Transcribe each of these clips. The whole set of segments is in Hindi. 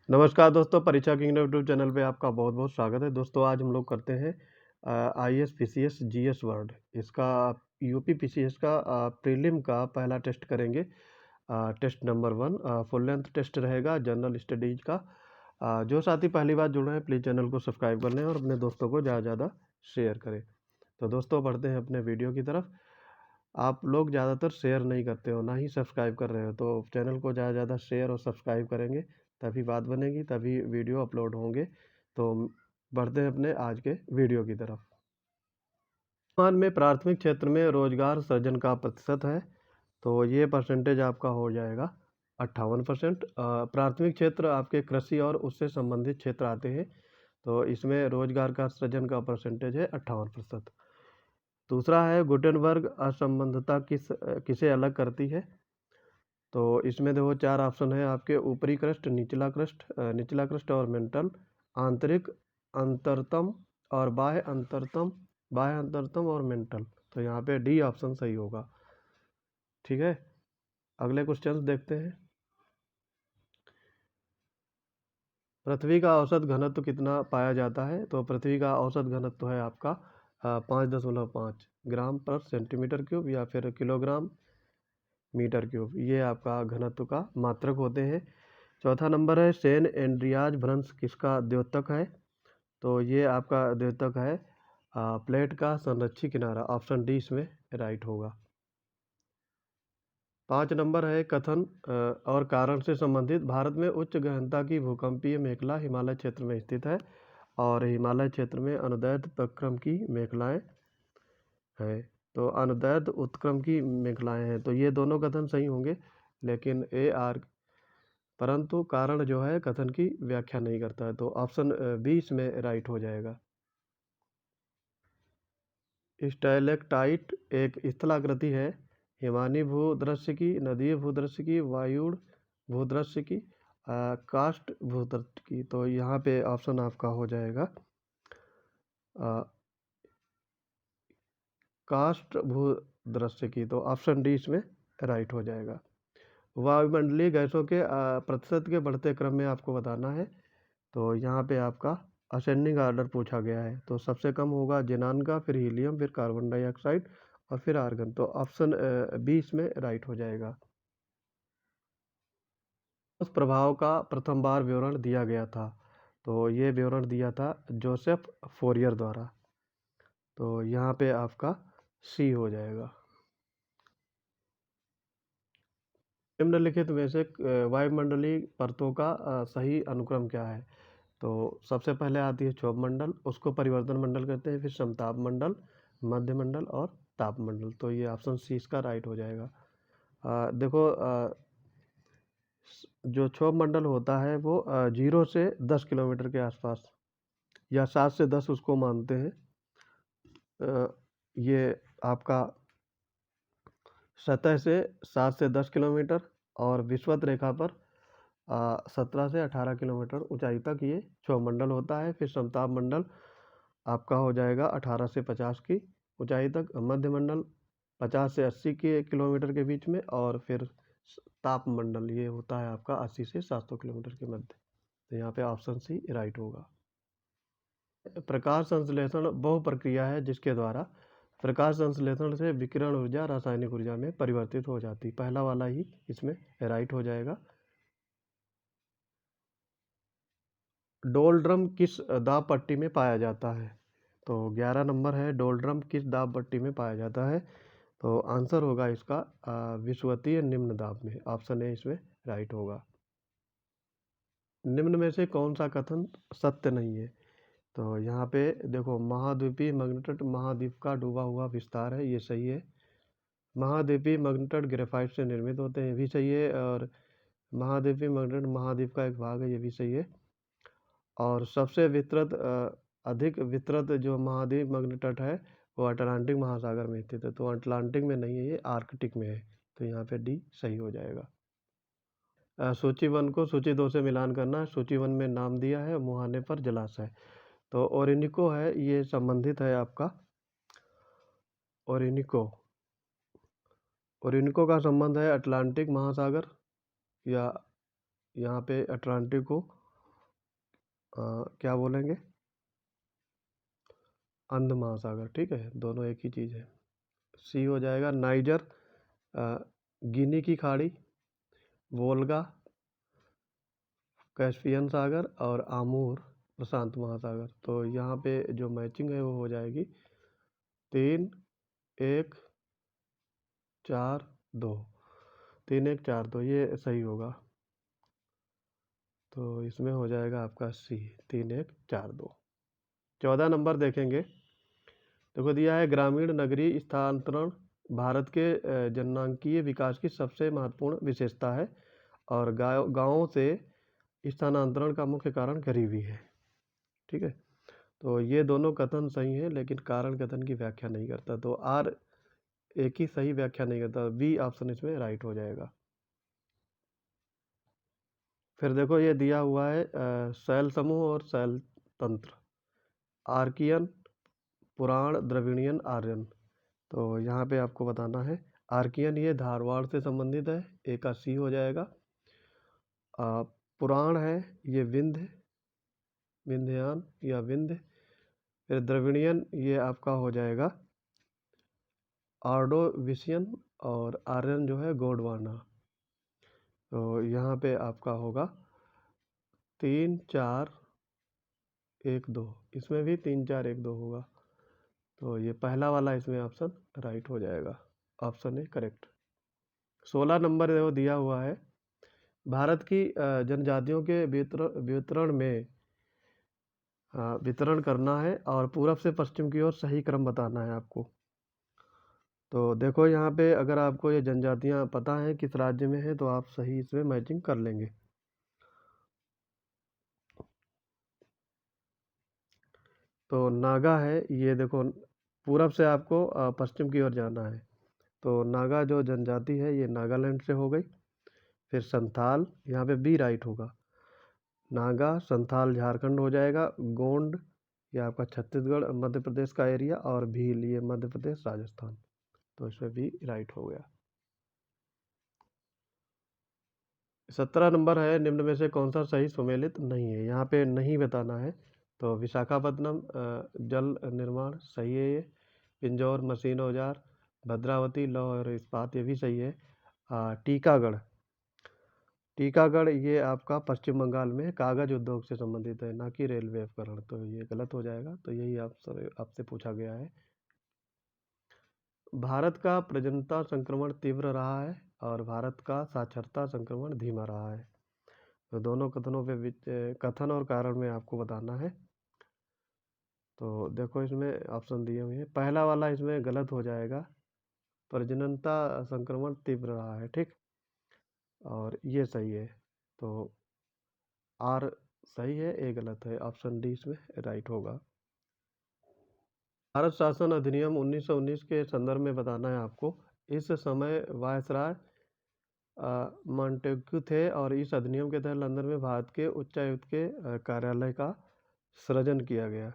नमस्कार दोस्तों, परीक्षा किंगडम यूट्यूब चैनल पे आपका बहुत-बहुत स्वागत है। दोस्तों आज हम लोग करते हैं आईएएस, पीसीएस, जीएस वर्ड इसका यूपी पीसीएस का प्रीलिम का पहला टेस्ट करेंगे। Test number 1 full length test रहेगा जनरल स्टडीज का। जो साथी पहली बार जुड़े हैं प्लीज़ चैनल को सब्सक्राइब कर लें और अपने दोस्तों को ज़्यादा शेयर करें। तो दोस्तों बढ़ते हैं अपने वीडियो की तरफ। आप लोग ज़्यादातर शेयर नहीं करते हो, ना ही सब्सक्राइब कर रहे हो, तो चैनल को ज़्यादा शेयर और सब्सक्राइब करेंगे, तभी बात बनेगी, तभी वीडियो अपलोड होंगे। तो बढ़ते हैं अपने आज के वीडियो की तरफ। वर्तमान में प्राथमिक क्षेत्र में रोजगार सृजन का प्रतिशत है, तो ये परसेंटेज आपका हो जाएगा 58%। प्राथमिक क्षेत्र आपके कृषि और उससे संबंधित क्षेत्र आते हैं, तो इसमें रोजगार का सृजन का परसेंटेज है 58%। दूसरा है गुटेनबर्ग असंबद्धता किसे अलग करती है, तो इसमें देखो 4 ऑप्शन है आपके। ऊपरी क्रस्ट, निचला क्रस्ट और मेंटल, आंतरिक अंतरतम और बाह्य अंतरतम और मेंटल। तो यहाँ पे डी ऑप्शन सही होगा। ठीक है, अगले क्वेश्चन देखते हैं। पृथ्वी का औसत घनत्व कितना पाया जाता है, तो पृथ्वी का औसत घनत्व है आपका 5.5 ग्राम पर सेंटीमीटर क्यूब या फिर किलोग्राम मीटर क्यूब। ये आपका घनत्व का मात्रक होते हैं। चौथा नंबर है सेन एंड्रियाज भ्रंश किसका द्योतक है, तो ये आपका द्योतक है प्लेट का संरक्षी किनारा। ऑप्शन डी इसमें राइट होगा। 5 नंबर है कथन और कारण से संबंधित। भारत में उच्च गहनता की भूकंपीय मेखला हिमालय क्षेत्र में स्थित है और हिमालय क्षेत्र में अनुदैर्ध्य उपक्रम की मेखलाएं हैं। तो अनुदैर्ध्य उत्क्रम की मेखलाएं हैं, तो ये दोनों कथन सही होंगे, लेकिन ए आर परंतु कारण जो है कथन की व्याख्या नहीं करता है, तो ऑप्शन बी इसमें राइट हो जाएगा। स्टैलेक्टाइट एक स्थलाकृति है, हिमानी भूदृश्य की, नदीय भूदृश्य की, वायुड़ भूदृश्य की, कास्ट भूदृश्य की। तो यहाँ पे ऑप्शन आपका हो जाएगा कास्ट भूदृश्य की, तो ऑप्शन डी इसमें राइट हो जाएगा। वायुमंडलीय गैसों के प्रतिशत के बढ़ते क्रम में आपको बताना है, तो यहाँ पे आपका असेंडिंग ऑर्डर पूछा गया है। तो सबसे कम होगा जेनान का, फिर हीलियम, फिर कार्बन डाइऑक्साइड और फिर आर्गन। तो ऑप्शन बी इसमें राइट हो जाएगा। उस प्रभाव का प्रथम बार विवरण दिया गया था, तो ये विवरण दिया था जोसेफ फोरियर द्वारा। तो यहाँ पे आपका सी हो जाएगा। निम्नलिखित में से वायुमंडलीय परतों का सही अनुक्रम क्या है, तो सबसे पहले आती है क्षोभ मंडल, उसको परिवर्तन मंडल कहते हैं, फिर समताप मंडल, मध्य मंडल और ताप मंडल। तो ये ऑप्शन सी इसका राइट हो जाएगा। देखो जो क्षोभ मंडल होता है वो 0 से 10 किलोमीटर के आसपास या 7 से 10 उसको मानते हैं। ये आपका सतह से 7 से 10 किलोमीटर और विषुवत रेखा पर 17 से 18 किलोमीटर ऊंचाई तक ये क्षोभ मंडल होता है। फिर समताप मंडल आपका हो जाएगा 18 से 50 की ऊंचाई तक, मध्य मंडल 50 से 80 के किलोमीटर के बीच में, और फिर ताप मंडल ये होता है आपका 80 से 700 किलोमीटर के मध्य। तो यहाँ पे ऑप्शन सी राइट होगा। प्रकाश संश्लेषण बहु प्रक्रिया है जिसके द्वारा प्रकाश संश्लेषण से विकिरण ऊर्जा रासायनिक ऊर्जा में परिवर्तित हो जाती। पहला वाला ही इसमें राइट हो जाएगा। डोलड्रम किस दाब पट्टी में पाया जाता है, तो 11 नंबर है डोलड्रम किस दाब पट्टी में पाया जाता है, तो आंसर होगा इसका विषुवतीय निम्न दाब में। ऑप्शन ए इसमें राइट होगा। निम्न में से कौन सा कथन सत्य नहीं है, तो यहाँ पे देखो महाद्वीपीय मैग्नेटाइट महाद्वीप का डूबा हुआ विस्तार है, ये सही है। महाद्वीपीय मैग्नेटाइट ग्रेफाइट से निर्मित होते हैं, ये भी सही है। और महाद्वीपीय मैग्नेटाइट महाद्वीप का एक भाग है, ये भी सही है। और सबसे विस्तृत अधिक विस्तृत जो महाद्वीप मैग्नेटाइट है वो अटलांटिक महासागर में स्थित है, तो अटलांटिक में नहीं है, ये आर्कटिक में है। तो यहाँ पे डी सही हो जाएगा। सूची 1 को सूची 2 से मिलान करना है। सूची 1 में नाम दिया है मुहाने पर जलाशय, तो ओरिनिको है, ये संबंधित है आपका ओरिनिको। ओरिनिको का संबंध है अटलांटिक महासागर, या यहाँ पे अटलांटिक को क्या बोलेंगे, अंध महासागर, ठीक है, दोनों एक ही चीज़ है। सी हो जाएगा नाइजर, गिनी की खाड़ी, वोल्गा, कैस्पियन सागर और आमूर प्रशांत महासागर। तो यहाँ पे जो मैचिंग है वो हो जाएगी 3 1 4 2, 3 1 4 2, ये सही होगा। तो इसमें हो जाएगा आपका सी, 3 1 4 2। 14 नंबर देखेंगे, देखो दिया है ग्रामीण नगरीय स्थानांतरण भारत के जननांकीय विकास की सबसे महत्वपूर्ण विशेषता है और गाँवों से स्थानांतरण का मुख्य कारण गरीबी है, ठीक है। तो ये दोनों कथन सही हैं, लेकिन कारण कथन की व्याख्या नहीं करता, तो आर एक ही सही व्याख्या नहीं करता, बी ऑप्शन इसमें राइट हो जाएगा। फिर देखो ये दिया हुआ है शैल समूह और शैल तंत्र, आर्कियन, पुराण, द्रविड़ियन, आर्यन। तो यहाँ पे आपको बताना है आर्कियन ये धारवाड़ से संबंधित है, एक का सी हो जाएगा। पुराण है ये विंध्य, विंध्ययान या विंध्य। फिर द्रविड़ियन ये आपका हो जाएगा आर्डोविशियन और आर्यन जो है गोंडवाना। तो यहाँ पे आपका होगा 3 4 1 2, इसमें भी 3 4 1 2 होगा। तो ये पहला वाला इसमें ऑप्शन राइट हो जाएगा, ऑप्शन ए करेक्ट। 16 नंबर वो दिया हुआ है भारत की जनजातियों के वितरण में वितरण करना है और पूरब से पश्चिम की ओर सही क्रम बताना है आपको। तो देखो यहाँ पे अगर आपको ये जनजातियाँ पता हैं किस राज्य में है, तो आप सही इसमें मैचिंग कर लेंगे। तो नागा है ये, देखो पूरब से आपको पश्चिम की ओर जाना है, तो नागा जो जनजाति है ये नागालैंड से हो गई। फिर संथाल, यहाँ पे बी राइट होगा, नागा संथाल झारखंड हो जाएगा। गोंड ये आपका छत्तीसगढ़ मध्य प्रदेश का एरिया, और भील ये मध्य प्रदेश राजस्थान। तो इसमें भी राइट हो गया। 17 नंबर है निम्न में से कौन सा सही सुमेलित नहीं है, यहाँ पे नहीं बताना है। तो विशाखापत्तनम जल निर्माण सही है ये, पिंजौर मशीन औजार, भद्रावती लौह और इस्पात ये भी सही है। टीकागढ़, टीकागढ़ ये आपका पश्चिम बंगाल में कागज उद्योग से संबंधित है, ना कि रेलवे उपकरण, तो ये गलत हो जाएगा। तो यही आपसे पूछा गया है। भारत का प्रजनता संक्रमण तीव्र रहा है और भारत का साक्षरता संक्रमण धीमा रहा है। तो दोनों कथनों पे कथन और कारण में आपको बताना है। तो देखो इसमें ऑप्शन दिए हुए हैं, पहला वाला इसमें गलत हो जाएगा, प्रजननता संक्रमण तीव्र रहा है, ठीक, और ये सही है। तो आर सही है, ए गलत है, ऑप्शन डी इसमें राइट होगा। भारत शासन अधिनियम 1919 के संदर्भ में बताना है आपको। इस समय वायसराय मॉन्टेग्यू थे और इस अधिनियम के तहत लंदन में भारत के उच्चायुक्त के कार्यालय का सृजन किया गया।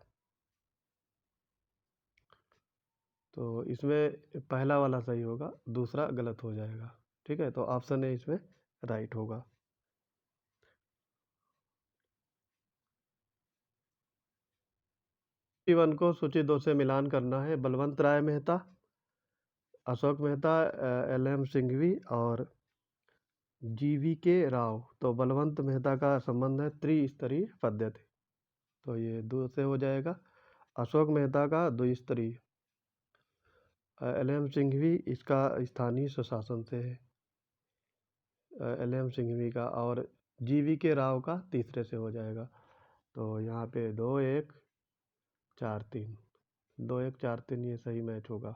तो इसमें पहला वाला सही होगा, दूसरा गलत हो जाएगा, ठीक है। तो ऑप्शन ए इसमें राइट होगा। सूची 1 को सूची 2 से मिलान करना है। बलवंत राय मेहता, अशोक मेहता, एल.एम. सिंघवी और जी.वी.के. राव। तो बलवंत मेहता का संबंध है त्रिस्तरीय पद्धति, तो ये 2 से हो जाएगा। अशोक मेहता का द्विस्तरीय, एल.एम. सिंघवी इसका स्थानीय स्वशासन से है, एल.एम. सिंघवी का, और जी.वी.के. राव का तीसरे से हो जाएगा। तो यहाँ पे 2 1 4 3, 2 1 4 3 ये सही मैच होगा,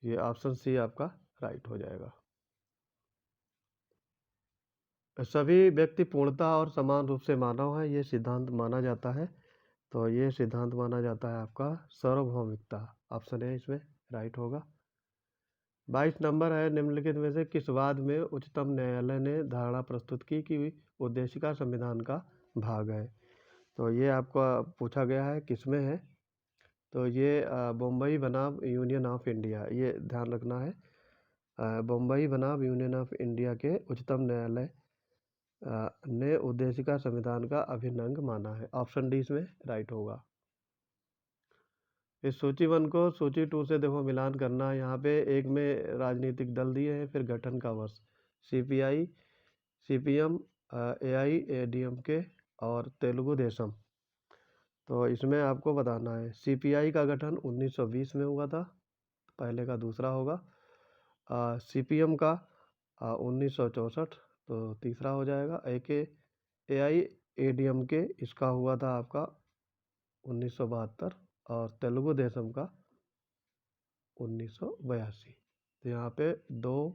ये ऑप्शन सी आपका राइट हो जाएगा। सभी व्यक्ति पूर्णतः और समान रूप से मानव है, ये सिद्धांत माना जाता है। तो ये सिद्धांत माना जाता है आपका सार्वभौमिकता, ऑप्शन ए इसमें राइट होगा। 22 नंबर है निम्नलिखित में से किस वाद में उच्चतम न्यायालय ने धारणा प्रस्तुत की कि उद्देशिका संविधान का भाग है। तो ये आपका पूछा गया है किस में है, तो ये बम्बई बनाम यूनियन ऑफ इंडिया, ये ध्यान रखना है। बम्बई बनाम यूनियन ऑफ इंडिया के उच्चतम न्यायालय ने उद्देशिका संविधान का अभिन्न अंग माना है। ऑप्शन डी इसमें राइट होगा। इस सूची 1 को सूची 2 से देखो मिलान करना है। यहाँ पे एक में राजनीतिक दल दिए हैं, फिर गठन का वर्ष CPI, CPM, AIADMK और तेलुगु देशम। तो इसमें आपको बताना है CPI का गठन 1920 में हुआ था, पहले का दूसरा होगा। CPM का 1964, तो तीसरा हो जाएगा। AIADMK इसका हुआ था आपका 1972 और तेलुगु देशम का 1982। तो यहाँ पे 2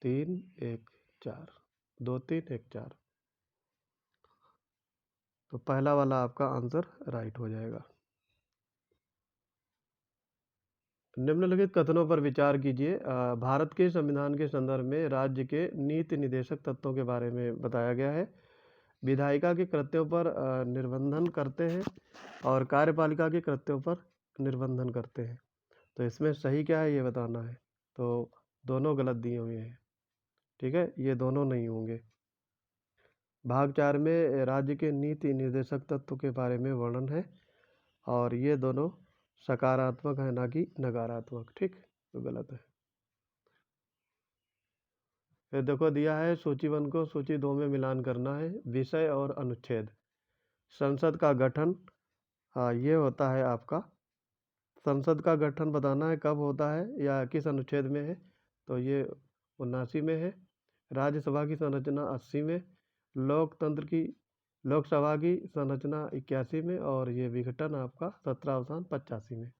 3 1 4 2 3 1 4, तो पहला वाला आपका आंसर राइट हो जाएगा। निम्नलिखित कथनों पर विचार कीजिए। भारत के संविधान के संदर्भ में राज्य के नीति निदेशक तत्वों के बारे में बताया गया है। विधायिका के कृत्यों पर निर्बंधन करते हैं और कार्यपालिका के कृत्यों पर निर्बंधन करते हैं। तो इसमें सही क्या है ये बताना है। तो दोनों गलत दिए हुए हैं, ठीक है, ये दोनों नहीं होंगे। भाग 4 में राज्य के नीति निर्देशक तत्व के बारे में वर्णन है और ये दोनों सकारात्मक है ना कि नकारात्मक, ठीक, तो गलत है। फिर देखो दिया है सूची 1 को सूची 2 में मिलान करना है। विषय और अनुच्छेद। संसद का गठन, हाँ ये होता है आपका, संसद का गठन बताना है कब होता है या किस अनुच्छेद में है। तो ये 79 में है। राज्यसभा की संरचना 80 में, लोकसभा की संरचना 81 में और ये विघटन आपका 17 अवसान 85 में,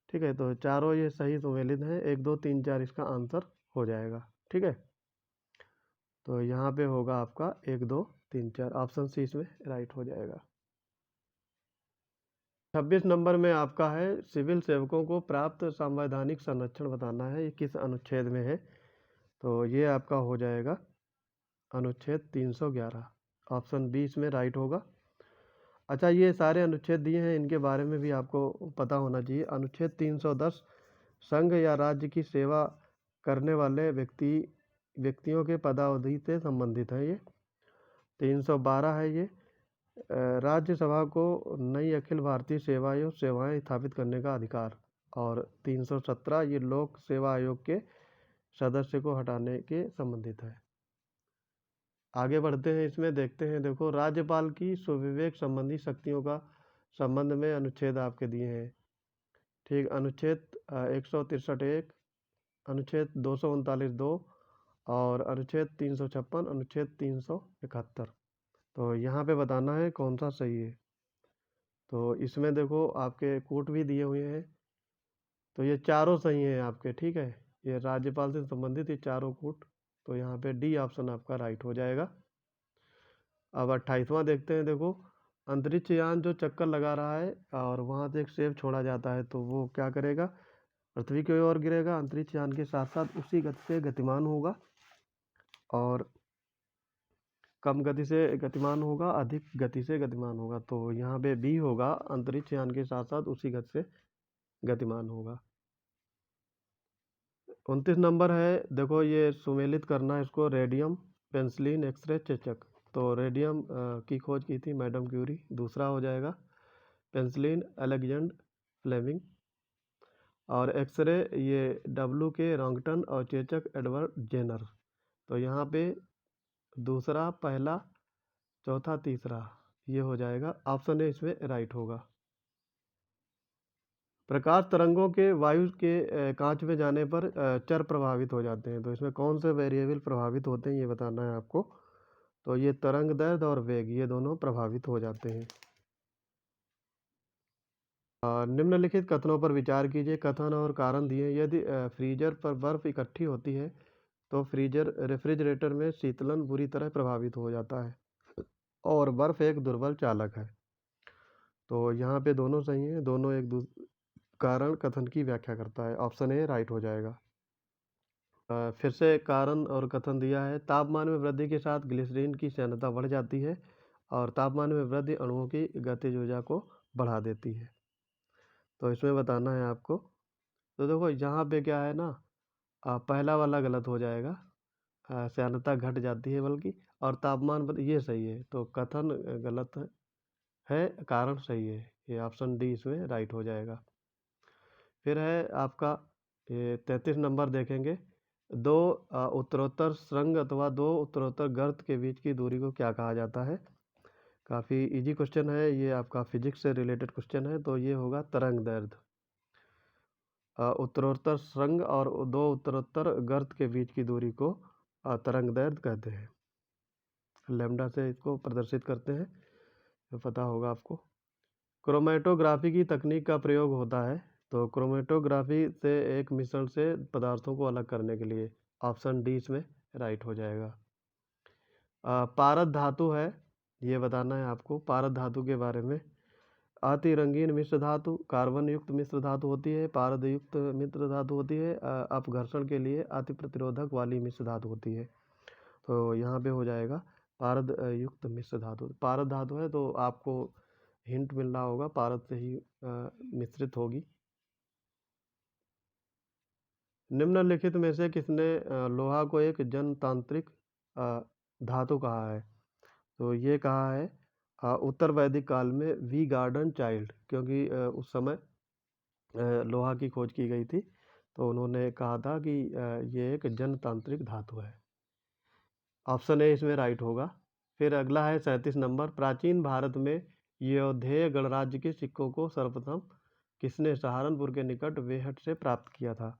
ठीक है। तो चारों ये सही सुमेलित हैं। 1 2 3 4 इसका आंसर हो जाएगा, ठीक है। तो यहाँ पे होगा आपका 1 2 3 4, ऑप्शन सी इसमें राइट हो जाएगा। 26 नंबर में आपका है सिविल सेवकों को प्राप्त संवैधानिक संरक्षण बताना है, ये किस अनुच्छेद में है। तो ये आपका हो जाएगा अनुच्छेद 311, ऑप्शन बी इसमें राइट होगा। अच्छा, ये सारे अनुच्छेद दिए हैं, इनके बारे में भी आपको पता होना चाहिए। अनुच्छेद 310 संघ या राज्य की सेवा करने वाले व्यक्तियों के पदावधि से संबंधित है। ये 312 है ये राज्यसभा को नई अखिल भारतीय सेवाएं स्थापित करने का अधिकार, और 317 ये लोक सेवा आयोग के सदस्य को हटाने के संबंधित है। आगे बढ़ते हैं, इसमें देखते हैं। देखो राज्यपाल की स्वविवेक संबंधी शक्तियों का संबंध में अनुच्छेद आपके दिए हैं, ठीक। अनुच्छेद 163 अनुच्छेद 239 और अनुच्छेद 356, अनुच्छेद 371। तो यहाँ पे बताना है कौन सा सही है। तो इसमें देखो आपके कोट भी दिए हुए हैं, तो ये चारों सही हैं आपके, ठीक है। ये राज्यपाल से संबंधित ये चारों कोट, तो यहाँ पे डी ऑप्शन आपका राइट हो जाएगा। अब 28वां देखते हैं। देखो अंतरिक्ष यान जो चक्कर लगा रहा है और वहाँ से एक सेब छोड़ा जाता है, तो वो क्या करेगा, पृथ्वी की ओर गिरेगा, अंतरिक्ष यान के साथ साथ उसी गति से गतिमान होगा, और कम गति से गतिमान होगा, अधिक गति से गतिमान होगा। तो यहाँ पे बी होगा, अंतरिक्ष यान के साथ साथ उसी गति से गतिमान होगा। 29 नंबर है, देखो ये सुमेलित करना है इसको। रेडियम, पेंसिलिन, एक्सरे, चेचक। तो रेडियम की खोज की थी मैडम क्यूरी, दूसरा हो जाएगा। पेंसिलिन अलेक्जेंडर फ्लेमिंग, और एक्सरे ये WK रॉन्गटन और चेचक एडवर्ड जेनर। तो यहाँ पे दूसरा, पहला, चौथा, तीसरा ये हो जाएगा। ऑप्शन ए इसमें राइट होगा। प्रकाश तरंगों के वायु के कांच में जाने पर चर प्रभावित हो जाते हैं। तो इसमें कौन से वेरिएबल प्रभावित होते हैं ये बताना है आपको। तो ये तरंग दैर्ध्य और वेग ये दोनों प्रभावित हो जाते हैं। निम्नलिखित कथनों पर विचार कीजिए। कथन और कारण दिए। यदि फ्रीजर पर बर्फ इकट्ठी होती है तो रेफ्रिजरेटर में शीतलन बुरी तरह प्रभावित हो जाता है और बर्फ एक दुर्बल चालक है। तो यहाँ पे दोनों सही हैं, दोनों कारण कथन की व्याख्या करता है। ऑप्शन ए राइट हो जाएगा। फिर से कारण और कथन दिया है। तापमान में वृद्धि के साथ ग्लिसरीन की सांद्रता बढ़ जाती है और तापमान में वृद्धि अणुओं की गतिज ऊर्जा को बढ़ा देती है। तो इसमें बताना है आपको। तो देखो यहाँ पे क्या है ना, पहला वाला गलत हो जाएगा। श्यानता घट जाती है बल्कि, और तापमान ये सही है। तो कथन गलत है, कारण सही है। ये ऑप्शन डी इसमें राइट हो जाएगा। फिर है आपका ये 33 नंबर देखेंगे। दो उत्तरोत्तर सुरंग अथवा दो उत्तरोत्तर गर्त के बीच की दूरी को क्या कहा जाता है? काफ़ी इजी क्वेश्चन है, ये आपका फिजिक्स से रिलेटेड क्वेश्चन है, तो ये होगा तरंग दैर्ध्य। उत्तरोत्तर सुरंग और दो उत्तरोत्तर गर्त के बीच की दूरी को तरंग दैर्ध्य कहते हैं। लैम्डा से इसको प्रदर्शित करते हैं, तो पता होगा आपको। क्रोमेटोग्राफी की तकनीक का प्रयोग होता है। तो क्रोमेटोग्राफी से एक मिश्रण से पदार्थों को अलग करने के लिए, ऑप्शन डी इसमें राइट हो जाएगा। पारद धातु है, ये बताना है आपको पारद धातु के बारे में। अति रंगीन मिश्र धातु, कार्बन युक्त मिश्र धातु होती है, पारद युक्त मिश्र धातु होती है, अपघर्षण के लिए अति प्रतिरोधक वाली मिश्र धातु होती है। तो यहाँ पे हो जाएगा पारद युक्त मिश्र धातु। पारद धातु है तो आपको हिंट मिल रहा होगा, पारद से ही मिश्रित होगी। निम्नलिखित में से किसने लोहा को एक जनतांत्रिक धातु कहा है? तो ये कहा है उत्तर वैदिक काल में वी गार्डन चाइल्ड, क्योंकि उस समय लोहा की खोज की गई थी, तो उन्होंने कहा था कि ये एक जनतांत्रिक धातु है। ऑप्शन ए इसमें राइट होगा। फिर अगला है 37 नंबर। प्राचीन भारत में यौधेय गणराज्य के सिक्कों को सर्वप्रथम किसने सहारनपुर के निकट वेहट से प्राप्त किया था?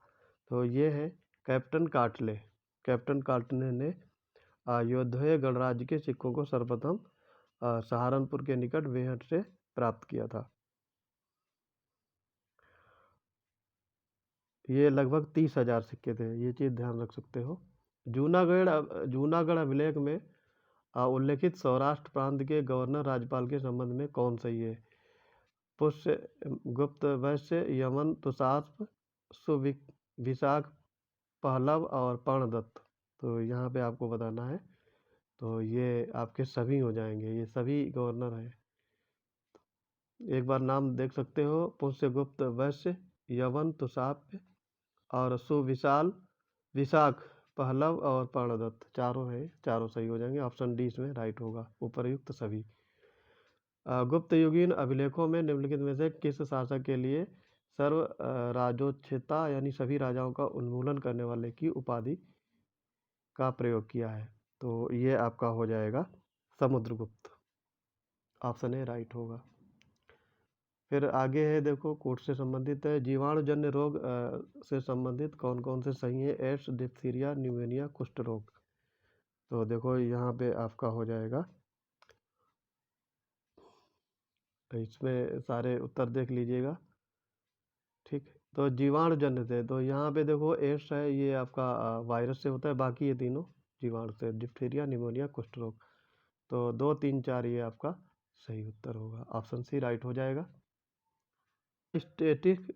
तो ये है कैप्टन काटले। कैप्टन काटले ने यौधेय गणराज्य के सिक्कों को सर्वप्रथम सहारनपुर के निकट वेहट से प्राप्त किया था। ये लगभग 30,000 सिक्के थे, ये चीज़ ध्यान रख सकते हो। जूनागढ़ अभिलेख में उल्लेखित सौराष्ट्र प्रांत के गवर्नर राज्यपाल के संबंध में कौन सही है? पुष्य गुप्त वैश्य, यमन तुषास्प, सुविशाख पहलव और पर्णदत्त। तो यहाँ पे आपको बताना है, तो ये आपके सभी हो जाएंगे, ये सभी गवर्नर हैं। एक बार नाम देख सकते हो, पुष्यगुप्त वैश्य, यवन तुषाप और विशाख पहलव और पर्णदत्त, चारों हैं, चारों सही हो जाएंगे। ऑप्शन डी इसमें राइट होगा, उपर्युक्त सभी। गुप्त युगीन अभिलेखों में निम्नलिखित में से किस शासक के लिए सर्व राजोचिता यानी सभी राजाओं का उन्मूलन करने वाले की उपाधि का प्रयोग किया है? तो ये आपका हो जाएगा समुद्रगुप्त। ऑप्शन ए राइट होगा। फिर आगे है, देखो कोर्ट से संबंधित है। जीवाणुजन्य रोग से संबंधित कौन कौन से सही है? एड्स, डिप्थीरिया, न्यूमोनिया, कुष्ठ रोग। तो देखो यहाँ पे आपका हो जाएगा, इसमें सारे उत्तर देख लीजिएगा, ठीक। तो जीवाणुजन्य से, तो यहाँ पे देखो एड्स है, ये आपका वायरस से होता है, बाकी ये तीनों जीवाणु से, डिप्थीरिया, निमोनिया, कुष्ठ रोग। तो 2, 3, 4 ये आपका सही उत्तर होगा, ऑप्शन सी राइट हो जाएगा। स्टेटिक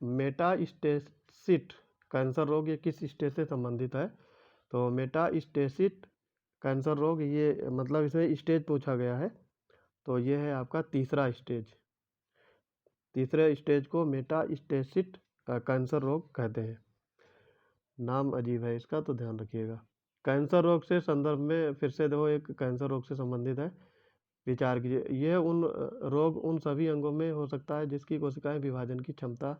मेटास्टेसिस कैंसर रोग ये किस स्टेज से संबंधित है? तो मेटास्टेसिस कैंसर रोग, ये मतलब इसमें स्टेज पूछा गया है, तो ये है आपका तीसरा स्टेज। तीसरे स्टेज को मेटास्टेसिस कैंसर रोग कहते हैं। नाम अजीब है इसका, तो ध्यान रखिएगा। कैंसर रोग से संदर्भ में फिर से देखो, एक कैंसर रोग से संबंधित है, विचार कीजिए। यह रोग उन सभी अंगों में हो सकता है जिसकी कोशिकाएं विभाजन की क्षमता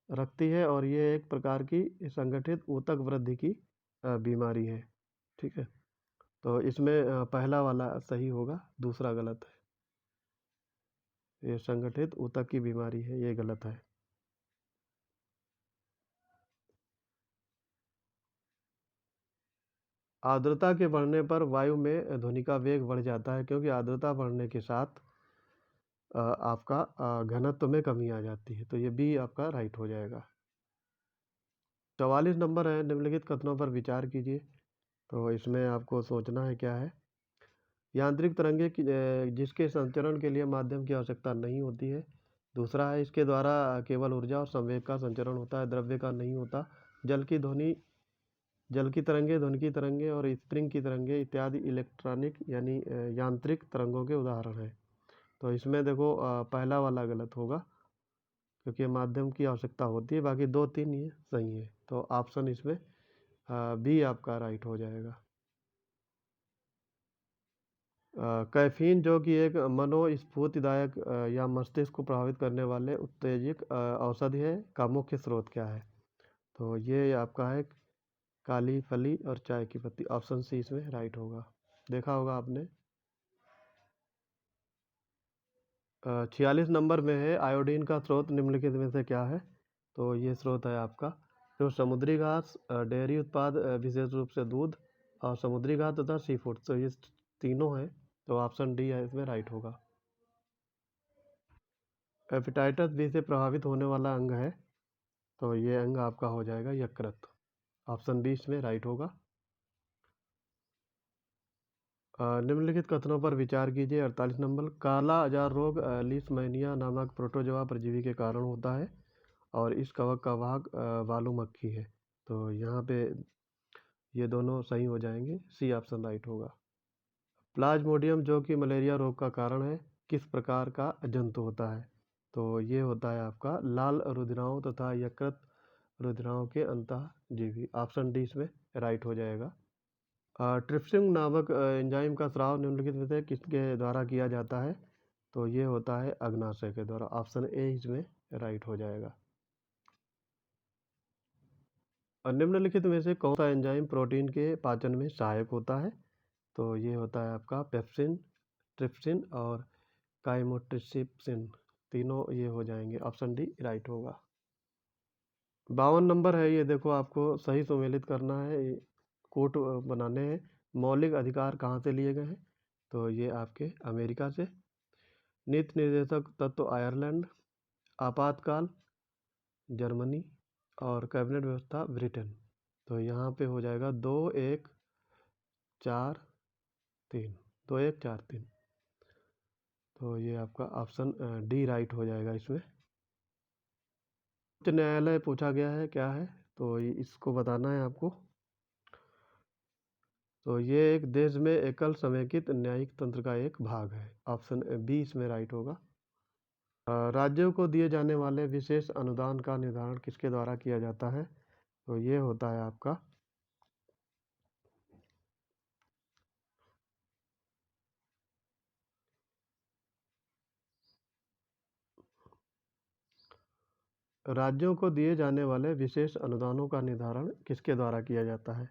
रखती है, और ये एक प्रकार की संगठित ऊतक वृद्धि की बीमारी है, ठीक है। तो इसमें पहला वाला सही होगा, दूसरा गलत है। ये संगठित ऊतक की बीमारी है, ये गलत है। आर्द्रता के बढ़ने पर वायु में ध्वनि का वेग बढ़ जाता है, क्योंकि आर्द्रता बढ़ने के साथ आपका घनत्व में कमी आ जाती है। तो ये बी आपका राइट हो जाएगा। 44 नंबर है, निम्नलिखित कथनों पर विचार कीजिए। तो इसमें आपको सोचना है क्या है। यांत्रिक तरंगे जिसके संचरण के लिए माध्यम की आवश्यकता नहीं होती है। दूसरा है, इसके द्वारा केवल ऊर्जा और संवेग का संचरण होता है, द्रव्य का नहीं होता। जल की तरंगे, ध्वनि की तरंगे और स्प्रिंग की तरंगे इत्यादि इलेक्ट्रॉनिक यानी यांत्रिक तरंगों के उदाहरण हैं। तो इसमें देखो पहला वाला गलत होगा, क्योंकि माध्यम की आवश्यकता होती है, बाकी 2, 3 ये सही है। तो ऑप्शन इसमें बी आपका राइट हो जाएगा। कैफीन जो कि एक मनोस्फूर्तिदायक या मस्तिष्क को प्रभावित करने वाले उत्तेजक औषधि है का मुख्य स्रोत क्या है? तो ये आपका है काली फली और चाय की पत्ती। ऑप्शन सी इसमें राइट होगा। देखा होगा आपने। 46 नंबर में है आयोडीन का स्रोत निम्नलिखित में से क्या है? तो ये स्रोत है आपका जो समुद्री घास, डेयरी उत्पाद, विशेष रूप से दूध और समुद्री घास तथा सी फूड। तो ये तीनों हैं, तो ऑप्शन डी है इसमें राइट होगा। हेपेटाइटिस बी से प्रभावित होने वाला अंग है, तो ये अंग आपका हो जाएगा यकृत। ऑप्शन बी इसमें राइट होगा। निम्नलिखित कथनों पर विचार कीजिए। 48 नंबर, काला आजार रोग लीशमैनिया नामक प्रोटोजोआ परजीवी के कारण होता है और इस कवक का वाहक बालू मक्खी है। तो यहाँ पे ये दोनों सही हो जाएंगे। सी ऑप्शन राइट होगा। प्लाज्मोडियम जो कि मलेरिया रोग का कारण है किस प्रकार का जंतु होता है? तो ये होता है आपका लाल रुधिराओं तथा यकृत रुधिराओं के अंतःजीवी। ऑप्शन डी इसमें राइट हो जाएगा। ट्रिप्सिन नामक एंजाइम का स्राव निम्नलिखित में से किसके द्वारा किया जाता है? तो ये होता है अग्नाशय के द्वारा। ऑप्शन ए इसमें राइट हो जाएगा। और निम्नलिखित में से कौन सा एंजाइम प्रोटीन के पाचन में सहायक होता है? तो ये होता है आपका पेप्सिन, ट्रिप्सिन और काइमोट्रिप्सिन। तीनों ये हो जाएंगे। ऑप्शन डी राइट होगा। 52 नंबर है, ये देखो आपको सही सुमेलित करना है, कोट बनाने हैं। मौलिक अधिकार कहाँ से लिए गए हैं? तो ये आपके अमेरिका से। नीति निर्देशक तत्व आयरलैंड, आपातकाल जर्मनी और कैबिनेट व्यवस्था ब्रिटेन। तो यहाँ पे हो जाएगा 2 1 4 3, 2 1 4 3। तो ये आपका ऑप्शन डी राइट हो जाएगा इसमें। उच्च न्यायालय पूछा गया है क्या है, तो इसको बताना है आपको। तो ये एक देश में एकल समेकित न्यायिक तंत्र का एक भाग है। ऑप्शन बी इसमें राइट होगा। राज्यों को दिए जाने वाले विशेष अनुदान का निर्धारण किसके द्वारा किया जाता है? तो ये होता है आपका राज्यों को दिए जाने वाले विशेष अनुदानों का निर्धारण किसके द्वारा किया जाता है?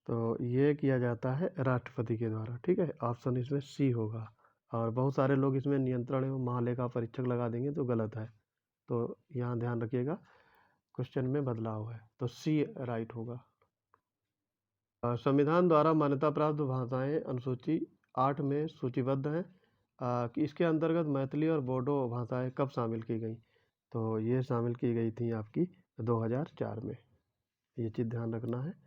तो ये किया जाता है राष्ट्रपति के द्वारा। ठीक है, ऑप्शन इसमें सी होगा। और बहुत सारे लोग इसमें नियंत्रण एवं महालेखा परीक्षक लगा देंगे, तो गलत है। तो यहाँ ध्यान रखिएगा, क्वेश्चन में बदलाव है, तो सी राइट होगा। संविधान द्वारा मान्यता प्राप्त भाषाएं अनुसूची 8 में सूचीबद्ध हैं कि इसके अंतर्गत मैथिली और बोडो भाषाएं कब शामिल की गई? तो ये शामिल की गई थी आपकी 2004 में। ये चीज़ ध्यान रखना है।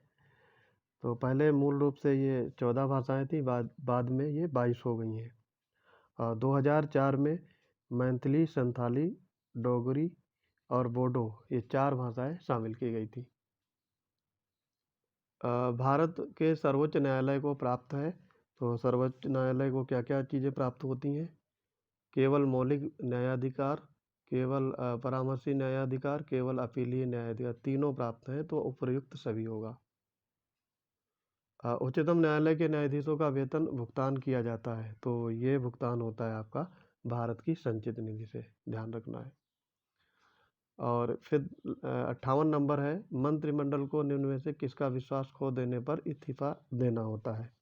तो पहले मूल रूप से ये 14 भाषाएं थी, बाद में ये 22 हो गई हैं। 2004 में मैथिली, संथाली, डोगरी और बोडो ये 4 भाषाएं शामिल की गई थी। भारत के सर्वोच्च न्यायालय को प्राप्त है, तो सर्वोच्च न्यायालय को क्या क्या चीज़ें प्राप्त होती हैं? केवल मौलिक न्यायाधिकार, केवल परामर्शी न्यायाधिकार, केवल अपीलीय न्यायाधिकार, तीनों प्राप्त हैं, तो उपयुक्त सभी होगा। उच्चतम न्यायालय के न्यायाधीशों का वेतन भुगतान किया जाता है, तो ये भुगतान होता है आपका भारत की संचित निधि से। ध्यान रखना है। और फिर 58 नंबर है, मंत्रिमंडल को निम्न में से किसका विश्वास खो देने पर इस्तीफा देना होता है?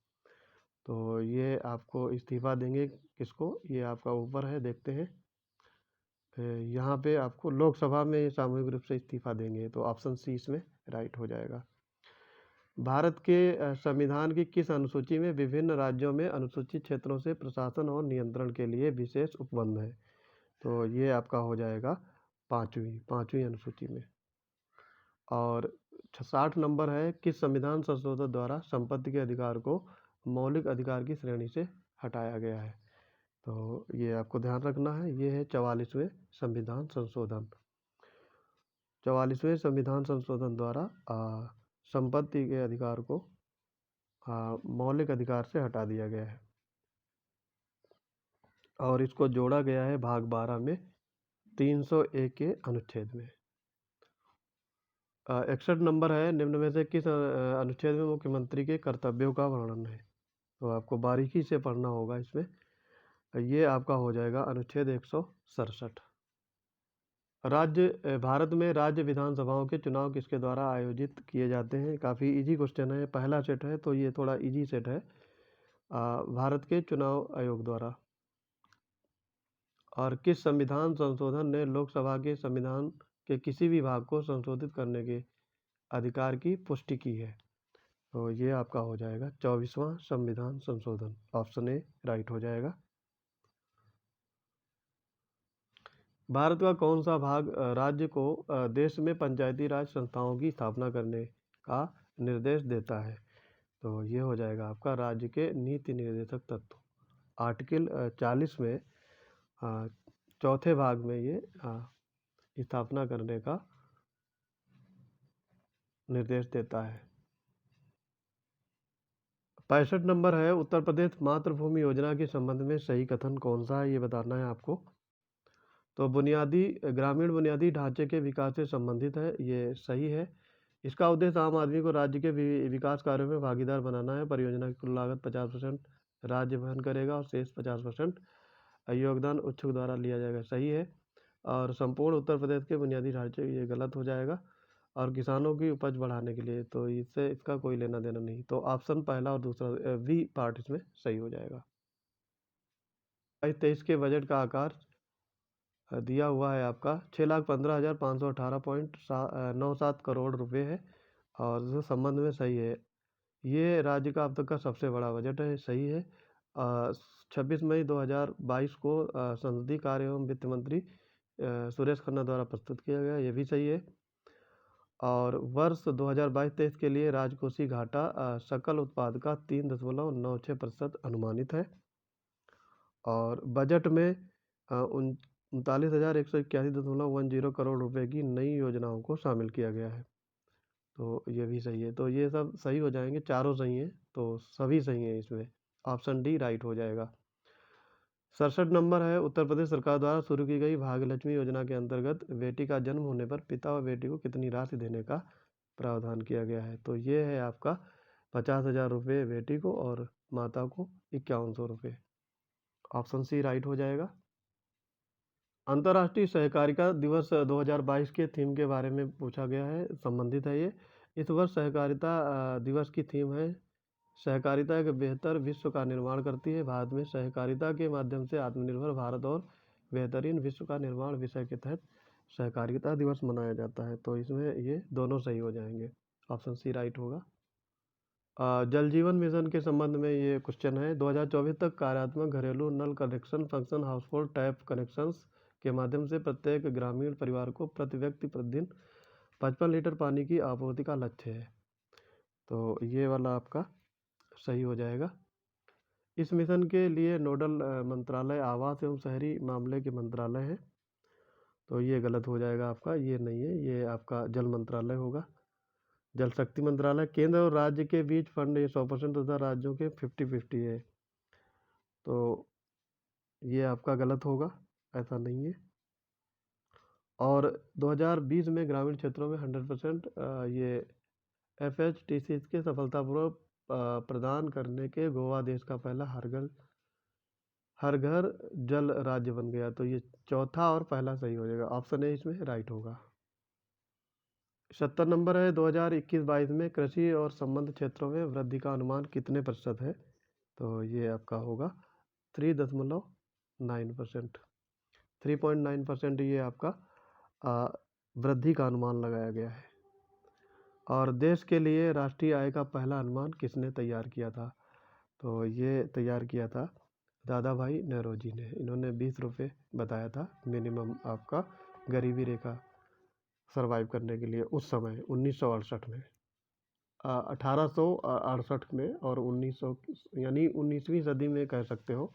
तो ये आपको इस्तीफा देंगे किसको? ये आपका ऊपर है, देखते हैं। यहाँ पे आपको लोकसभा में सामूहिक रूप से इस्तीफा देंगे, तो ऑप्शन सी इसमें राइट हो जाएगा। भारत के संविधान की किस अनुसूची में विभिन्न राज्यों में अनुसूचित क्षेत्रों से प्रशासन और नियंत्रण के लिए विशेष उपबंध है? तो ये आपका हो जाएगा पाँचवीं अनुसूची में। और 60 नंबर है, किस संविधान संशोधन द्वारा संपत्ति के अधिकार को मौलिक अधिकार की श्रेणी से हटाया गया है? तो ये आपको ध्यान रखना है, ये है 44वें संविधान संशोधन। 44वें संविधान संशोधन द्वारा संपत्ति के अधिकार को मौलिक अधिकार से हटा दिया गया है और इसको जोड़ा गया है भाग 12 में 301 के अनुच्छेद में। 61 नंबर है, निम्न में से किस अनुच्छेद में मुख्यमंत्री के कर्तव्यों का वर्णन है? तो आपको बारीकी से पढ़ना होगा इसमें। ये आपका हो जाएगा अनुच्छेद 167। भारत में राज्य विधानसभाओं के चुनाव किसके द्वारा आयोजित किए जाते हैं? काफ़ी इजी क्वेश्चन है, पहला सेट है तो ये थोड़ा इजी सेट है। भारत के चुनाव आयोग द्वारा। और किस संविधान संशोधन ने लोकसभा के संविधान के किसी भी भाग को संशोधित करने के अधिकार की पुष्टि की है? तो ये आपका हो जाएगा 24वां संविधान संशोधन। ऑप्शन ए राइट हो जाएगा। भारत का कौन सा भाग राज्य को देश में पंचायती राज संस्थाओं की स्थापना करने का निर्देश देता है? तो ये हो जाएगा आपका राज्य के नीति निर्देशक तत्व। आर्टिकल 40 में चौथे भाग में ये स्थापना करने का निर्देश देता है। 65 नंबर है, उत्तर प्रदेश मातृभूमि योजना के संबंध में सही कथन कौन सा है? ये बताना है आपको। तो ग्रामीण बुनियादी ढांचे के विकास से संबंधित है, ये सही है। इसका उद्देश्य आम आदमी को राज्य के विकास कार्यों में भागीदार बनाना है। परियोजना की कुल लागत 50% राज्य वहन करेगा और शेष 50% योगदान इच्छुक द्वारा लिया जाएगा, सही है। और संपूर्ण उत्तर प्रदेश के बुनियादी ढांचे, ये गलत हो जाएगा। और किसानों की उपज बढ़ाने के लिए, तो इससे इसका कोई लेना देना नहीं। तो ऑप्शन पहला और दूसरा बी पार्ट इसमें सही हो जाएगा। 23 के बजट का आकार दिया हुआ है आपका 6,15,518.97 करोड़ रुपए है। और जो संबंध में सही है, ये राज्य का अब तक का सबसे बड़ा बजट है, सही है। 26 मई 2022 को संसदीय कार्य एवं वित्त मंत्री सुरेश खन्ना द्वारा प्रस्तुत किया गया, ये भी सही है। और वर्ष 2022-23 के लिए राजकोषीय घाटा सकल उत्पाद का 3.96% अनुमानित है। और बजट में 39,181.10 करोड़ रुपए की नई योजनाओं को शामिल किया गया है, तो ये भी सही है। तो ये सब सही हो जाएंगे, चारों सही हैं, तो सभी सही हैं इसमें। ऑप्शन डी राइट हो जाएगा। 67 नंबर है, उत्तर प्रदेश सरकार द्वारा शुरू की गई भाग्यलक्ष्मी योजना के अंतर्गत बेटी का जन्म होने पर पिता और बेटी को कितनी राशि देने का प्रावधान किया गया है? तो ये है आपका 50,000 रुपये बेटी को और माता को 5100 रुपये। ऑप्शन सी राइट हो जाएगा। अंतर्राष्ट्रीय सहकारिता दिवस 2022 के थीम के बारे में पूछा गया है, संबंधित है ये। इस वर्ष सहकारिता दिवस की थीम है सहकारिता एक बेहतर विश्व का निर्माण करती है। भारत में सहकारिता के माध्यम से आत्मनिर्भर भारत और बेहतरीन विश्व का निर्माण विषय के तहत सहकारिता दिवस मनाया जाता है। तो इसमें ये दोनों सही हो जाएंगे। ऑप्शन सी राइट होगा। जल जीवन मिशन के संबंध में ये क्वेश्चन है, 2024 तक कार्यात्मक घरेलू नल connection function household tap connections के माध्यम से प्रत्येक ग्रामीण परिवार को प्रति व्यक्ति प्रतिदिन 55 लीटर पानी की आपूर्ति का लक्ष्य है। तो ये वाला आपका सही हो जाएगा। इस मिशन के लिए नोडल मंत्रालय आवास एवं शहरी मामले के मंत्रालय है, तो ये गलत हो जाएगा आपका, ये नहीं है, ये आपका जल मंत्रालय होगा। जल शक्ति मंत्रालय। केंद्र और राज्य के बीच फंड ये 100% तथा राज्यों के 50-50 है, तो ये आपका गलत होगा, ऐसा नहीं है। और 2020 में ग्रामीण क्षेत्रों में 100% ये FHTC के सफलतापूर्वक प्रदान करने के गोवा देश का पहला हर घर जल राज्य बन गया। तो ये चौथा और पहला सही हो जाएगा, ऑप्शन ए इसमें राइट होगा। 70 नंबर है, 2021-22 में कृषि और संबद्ध क्षेत्रों में वृद्धि का अनुमान कितने प्रतिशत है? तो ये आपका होगा 3.9%। 3.9% ये आपका वृद्धि का अनुमान लगाया गया है। और देश के लिए राष्ट्रीय आय का पहला अनुमान किसने तैयार किया था? तो ये तैयार किया था दादा भाई नौरोजी ने। इन्होंने 20 रुपये बताया था मिनिमम आपका गरीबी रेखा सरवाइव करने के लिए उस समय 1968 में। 1868 में और 1900 यानी 19वीं सदी में कह सकते हो।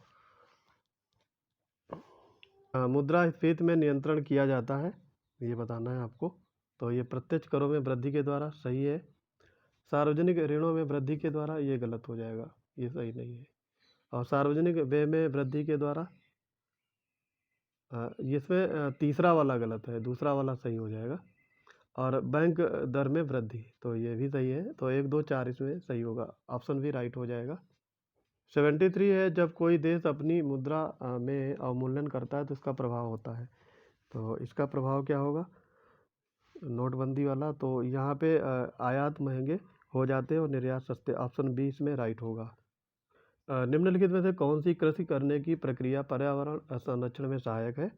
मुद्रास्फीति में नियंत्रण किया जाता है, ये बताना है आपको। तो ये प्रत्यक्ष करों में वृद्धि के द्वारा, सही है। सार्वजनिक ऋणों में वृद्धि के द्वारा, ये गलत हो जाएगा, ये सही नहीं है। और सार्वजनिक व्यय में वृद्धि के द्वारा, इसमें तीसरा वाला गलत है, दूसरा वाला सही हो जाएगा। और बैंक दर में वृद्धि, तो ये भी सही है। तो 1, 2, 4 इसमें सही होगा, ऑप्शन भी राइट हो जाएगा। 73 है, जब कोई देश अपनी मुद्रा में अवमूल्यन करता है तो इसका प्रभाव होता है। तो इसका प्रभाव क्या होगा, नोटबंदी वाला। तो यहाँ पे आयात महंगे हो जाते हैं और निर्यात सस्ते, ऑप्शन बी इसमें राइट होगा। निम्नलिखित में से कौन सी कृषि करने की प्रक्रिया पर्यावरण संरक्षण में सहायक है,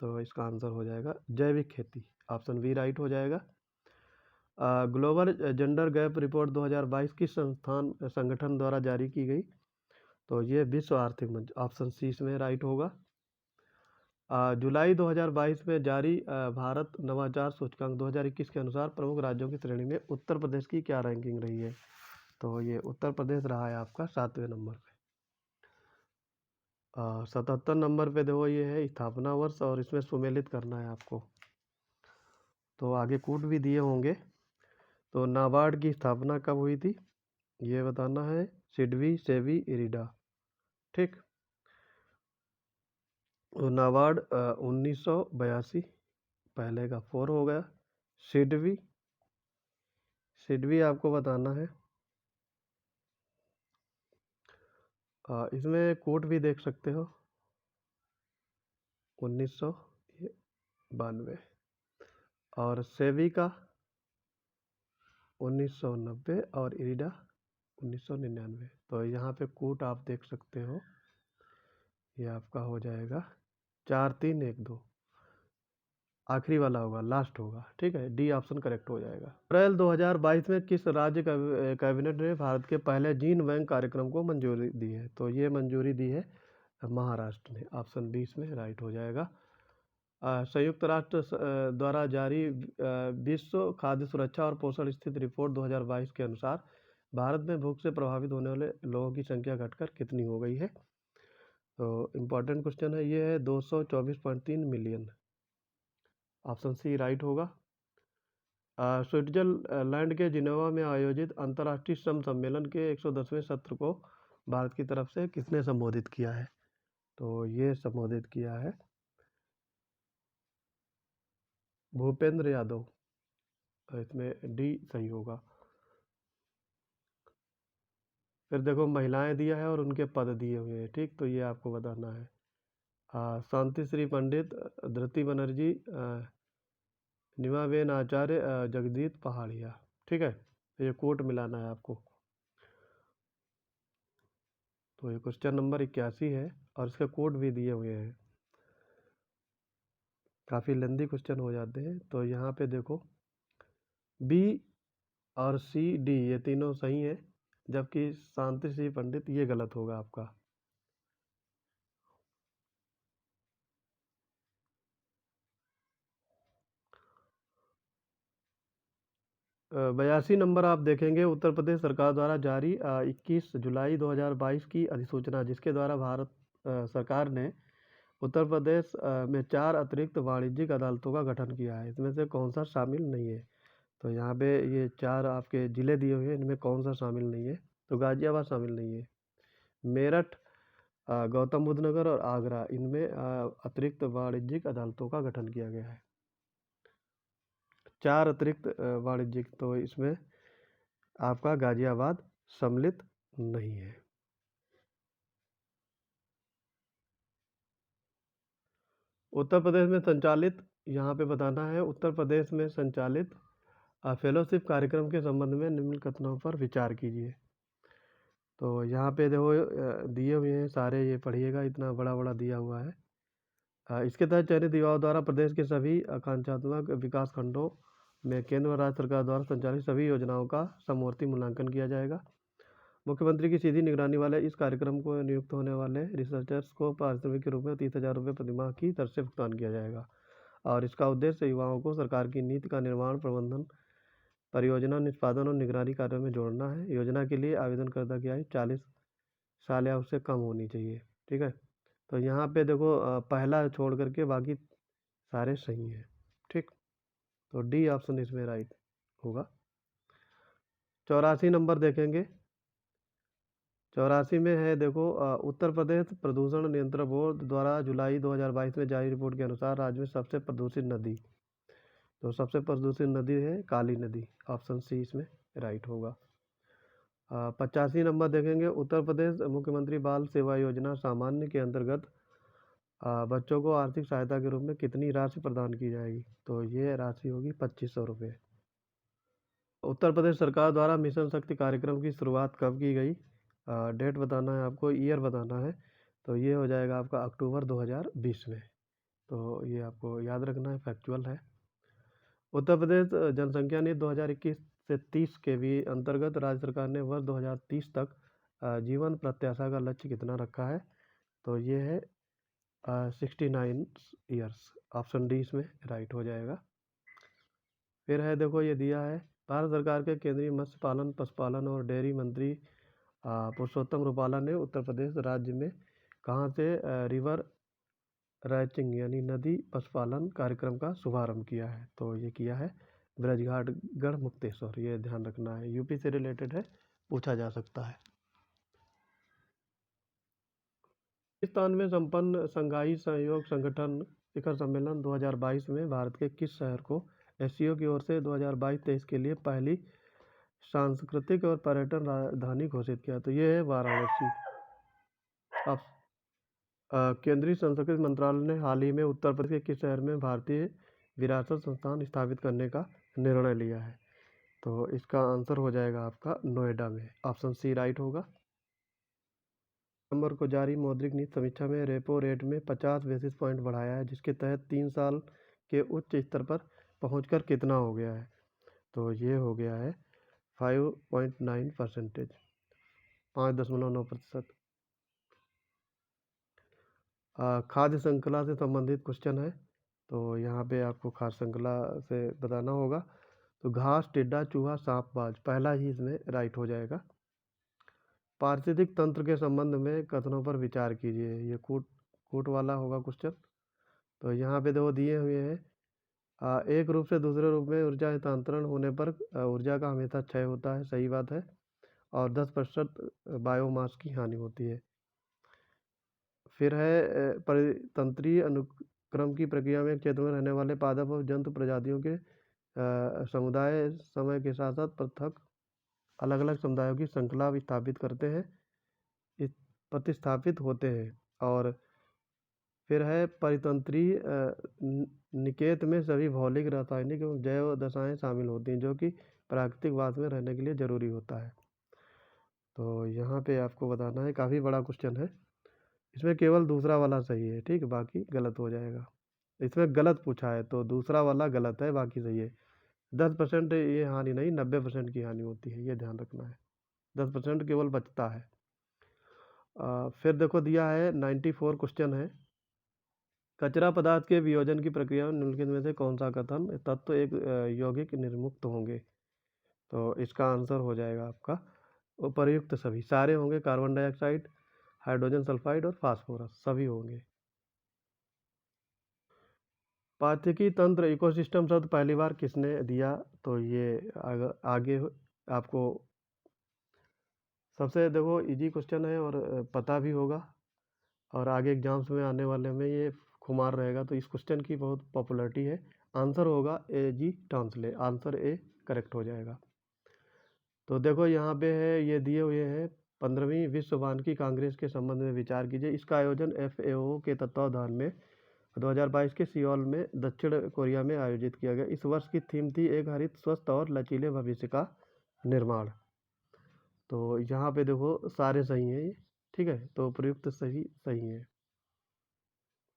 तो इसका आंसर हो जाएगा जैविक खेती, ऑप्शन बी राइट हो जाएगा। ग्लोबल जेंडर गैप रिपोर्ट 2022 किस संगठन द्वारा जारी की गई, तो ये विश्व आर्थिक मंच, ऑप्शन सी इसमें राइट होगा। जुलाई 2022 में जारी भारत नवाचार सूचकांक 2021 के अनुसार प्रमुख राज्यों की श्रेणी में उत्तर प्रदेश की क्या रैंकिंग रही है, तो ये उत्तर प्रदेश रहा है आपका 7वें नंबर पे। 77 नंबर पे देखो ये है स्थापना वर्ष, और इसमें सुमेलित करना है आपको। तो आगे कूट भी दिए होंगे। तो नाबार्ड की स्थापना कब हुई थी, ये बताना है, सिडबी, सेबी, इरिडा, ठीक। तो नाबार्ड 1982, पहले का 4 हो गया। सिडबी, सिडबी आपको बताना है, इसमें कोड भी देख सकते हो, 1992। और सेबी का 1990 और इरिडा 1999। तो यहाँ पे कूट आप देख सकते हो, ये आपका हो जाएगा 4, 3, 1, 2, आखिरी वाला होगा, लास्ट होगा, ठीक है, डी ऑप्शन करेक्ट हो जाएगा। अप्रैल 2022 में किस राज्य कैबिनेट ने भारत के पहले जीन बैंक कार्यक्रम को मंजूरी दी है, तो ये मंजूरी दी है महाराष्ट्र ने, ऑप्शन बी इसमें राइट हो जाएगा। संयुक्त राष्ट्र द्वारा जारी विश्व खाद्य सुरक्षा और पोषण स्थिति रिपोर्ट 2022 के अनुसार भारत में भूख से प्रभावित होने वाले लोगों की संख्या घटकर कितनी हो गई है, तो इम्पोर्टेंट क्वेश्चन है, ये है 224.3 मिलियन, ऑप्शन सी राइट होगा। स्विट्जरलैंड के जिनेवा में आयोजित अंतर्राष्ट्रीय श्रम सम्मेलन के 110वें सत्र को भारत की तरफ से किसने संबोधित किया है, तो ये संबोधित किया है भूपेंद्र यादव, इसमें डी सही होगा। फिर देखो महिलाएं दिया है और उनके पद दिए हुए हैं, ठीक, तो ये आपको बताना है। शांति श्री पंडित, धृति बनर्जी, निमाबेन आचार्य, जगदीप पहाड़िया, ठीक है, तो ये कोट मिलाना है आपको। तो ये क्वेश्चन नंबर 81 है और इसके कोड भी दिए हुए हैं, काफ़ी लेंदी क्वेश्चन हो जाते हैं। तो यहाँ पे देखो बी और सी, डी ये तीनों सही हैं, जबकि शांति श्री पंडित ये गलत होगा आपका। 82 नंबर आप देखेंगे, उत्तर प्रदेश सरकार द्वारा जारी 21 जुलाई 2022 की अधिसूचना, जिसके द्वारा भारत सरकार ने उत्तर प्रदेश में 4 अतिरिक्त वाणिज्यिक अदालतों का गठन किया है, इसमें से कौन सा शामिल नहीं है, तो यहाँ पे ये 4 आपके ज़िले दिए हुए हैं, इनमें कौन सा शामिल नहीं है, तो गाज़ियाबाद शामिल नहीं है। मेरठ, गौतम बुद्ध नगर और आगरा, इनमें अतिरिक्त वाणिज्यिक अदालतों का गठन किया गया है, 4 अतिरिक्त वाणिज्यिक, तो इसमें आपका गाज़ियाबाद सम्मिलित नहीं है। उत्तर प्रदेश में संचालित, यहाँ पे बताना है, उत्तर प्रदेश में संचालित फेलोशिप कार्यक्रम के संबंध में निम्न कथनों पर विचार कीजिए। तो यहाँ पे देखो दिए हुए हैं सारे, ये पढ़िएगा, इतना बड़ा बड़ा दिया हुआ है। इसके तहत चयनित युवाओं द्वारा प्रदेश के सभी आकांक्षात्मक विकास खंडों में केंद्र और राज्य सरकार द्वारा संचालित सभी योजनाओं का समवर्ती मूल्यांकन किया जाएगा। मुख्यमंत्री की सीधी निगरानी वाले इस कार्यक्रम को नियुक्त होने वाले रिसर्चर्स को पारिश्रमिक के रूप में 30,000 रुपये प्रतिमाह की दर से भुगतान किया जाएगा, और इसका उद्देश्य युवाओं को सरकार की नीति का निर्माण, प्रबंधन, परियोजना निष्पादन और निगरानी कार्यों में जोड़ना है। योजना के लिए आवेदनकर्ता की आयु 40 साल या उससे कम होनी चाहिए, ठीक है। तो यहाँ पे देखो पहला छोड़ करके बाकी सारे सही हैं, ठीक, तो डी ऑप्शन इसमें राइट होगा। 84 नंबर देखेंगे, 84 में है देखो उत्तर प्रदेश प्रदूषण नियंत्रण बोर्ड द्वारा जुलाई 2022 में जारी रिपोर्ट के अनुसार राज्य में सबसे प्रदूषित नदी, तो सबसे प्रदूषित नदी है काली नदी, ऑप्शन सी इसमें राइट होगा। 85 नंबर देखेंगे, उत्तर प्रदेश मुख्यमंत्री बाल सेवा योजना सामान्य के अंतर्गत बच्चों को आर्थिक सहायता के रूप में कितनी राशि प्रदान की जाएगी? तो ये राशि होगी 2500 रुपये। उत्तर प्रदेश सरकार द्वारा मिशन शक्ति कार्यक्रम की शुरुआत कब की गई? डेट बताना है आपको, ईयर बताना है। तो ये हो जाएगा आपका अक्टूबर 2020 में। तो ये आपको याद रखना है, फैक्चुअल है। उत्तर प्रदेश जनसंख्या नीति 2021 से 30 के भी अंतर्गत राज्य सरकार ने वर्ष 2030 तक जीवन प्रत्याशा का लक्ष्य कितना रखा है? तो ये है 69 ईयर्स, ऑप्शन डी इसमें राइट हो जाएगा। फिर है देखो, ये दिया है, भारत सरकार के केंद्रीय मत्स्य पालन, पशुपालन और डेयरी मंत्री पुरुषोत्तम रूपाला ने उत्तर प्रदेश राज्य में कहाँ से रिवर रैचिंग यानी नदी पशुपालन कार्यक्रम का शुभारंभ किया है? तो ये किया है ब्रजघाट गढ़ मुक्तेश्वर, ये ध्यान रखना है, यूपी से रिलेटेड है, पूछा जा सकता है। पाकिस्तान में संपन्न शंघाई सहयोग संगठन शिखर सम्मेलन 2022 में भारत के किस शहर को एससीओ की ओर से 2022-23 के लिए पहली सांस्कृतिक और पर्यटन राजधानी घोषित किया? तो ये है वाराणसी। अब केंद्रीय संस्कृति मंत्रालय ने हाल ही में उत्तर प्रदेश के किस शहर में भारतीय विरासत संस्थान स्थापित करने का निर्णय लिया है? तो इसका आंसर हो जाएगा आपका नोएडा में, ऑप्शन सी राइट होगा। नवंबर को जारी मौद्रिक नीति समीक्षा में रेपो रेट में 50 बेसिस पॉइंट बढ़ाया है, जिसके तहत 3 साल के उच्च स्तर पर पहुंचकर कितना हो गया है? तो ये हो गया है 5.9%, 5.9%। खाद्य श्रृंखला से संबंधित क्वेश्चन है, तो यहाँ पे आपको खाद्य श्रृंखला से बताना होगा। तो घास, टिड्डा, चूहा, सांप, बाज, पहला ही इसमें राइट हो जाएगा। पारिस्थितिक तंत्र के संबंध में कथनों पर विचार कीजिए, ये कूट वाला होगा क्वेश्चन। तो यहाँ पे दो दिए हुए हैं, एक रूप से दूसरे रूप में ऊर्जा हस्तांतरण होने पर ऊर्जा का हमेशा क्षय होता है, सही बात है, और 10% बायोमास की हानि होती है। फिर है परितंत्रीय अनुक्रम की प्रक्रिया में क्षेत्र में रहने वाले पादप और जंतु प्रजातियों के समुदाय समय के साथ साथ पृथक अलग अलग समुदायों की श्रृंखला स्थापित करते हैं, प्रतिस्थापित होते हैं। और फिर है परितंत्रीय निकेत में सभी भौतिक, रासायनिक एवं जैव दशाएं शामिल होती हैं, जो कि प्राकृतिक वास में रहने के लिए जरूरी होता है। तो यहाँ पे आपको बताना है, काफ़ी बड़ा क्वेश्चन है, इसमें केवल दूसरा वाला सही है, ठीक है, बाकी गलत हो जाएगा। इसमें गलत पूछा है तो दूसरा वाला गलत है, बाकी सही है। 10% ये हानि नहीं, 90% की हानि होती है, ये ध्यान रखना है, 10% केवल बचता है। फिर देखो दिया है 94 क्वेश्चन है, कचरा पदार्थ के वियोजन की प्रक्रिया में निम्नलिखित में से कौन सा कथन तत्व एक यौगिक निर्मुक्त होंगे? तो इसका आंसर हो जाएगा आपका उपर्युक्त सभी, सारे होंगे, कार्बन डाइऑक्साइड, हाइड्रोजन सल्फाइड और फास्फोरस, सभी होंगे। पार्थिकी तंत्र इकोसिस्टम शब्द पहली बार किसने दिया? तो ये आगे आपको सबसे देखो इजी क्वेश्चन है और पता भी होगा, और आगे एग्जाम्स में आने वाले में ये खुमार रहेगा, तो इस क्वेश्चन की बहुत पॉपुलैरिटी है। आंसर होगा ए जी टॉन्सले, आंसर ए करेक्ट हो जाएगा। तो देखो यहाँ पे है, ये दिए हुए हैं 15वीं विश्व वानिकी कांग्रेस के संबंध में विचार कीजिए। इसका आयोजन FAO के तत्वावधान में 2022 के सियोल में दक्षिण कोरिया में आयोजित किया गया। इस वर्ष की थीम थी एक हरित, स्वस्थ और लचीले भविष्य का निर्माण। तो यहाँ पे देखो सारे सही हैं, ठीक है, तो प्रयुक्त सही है।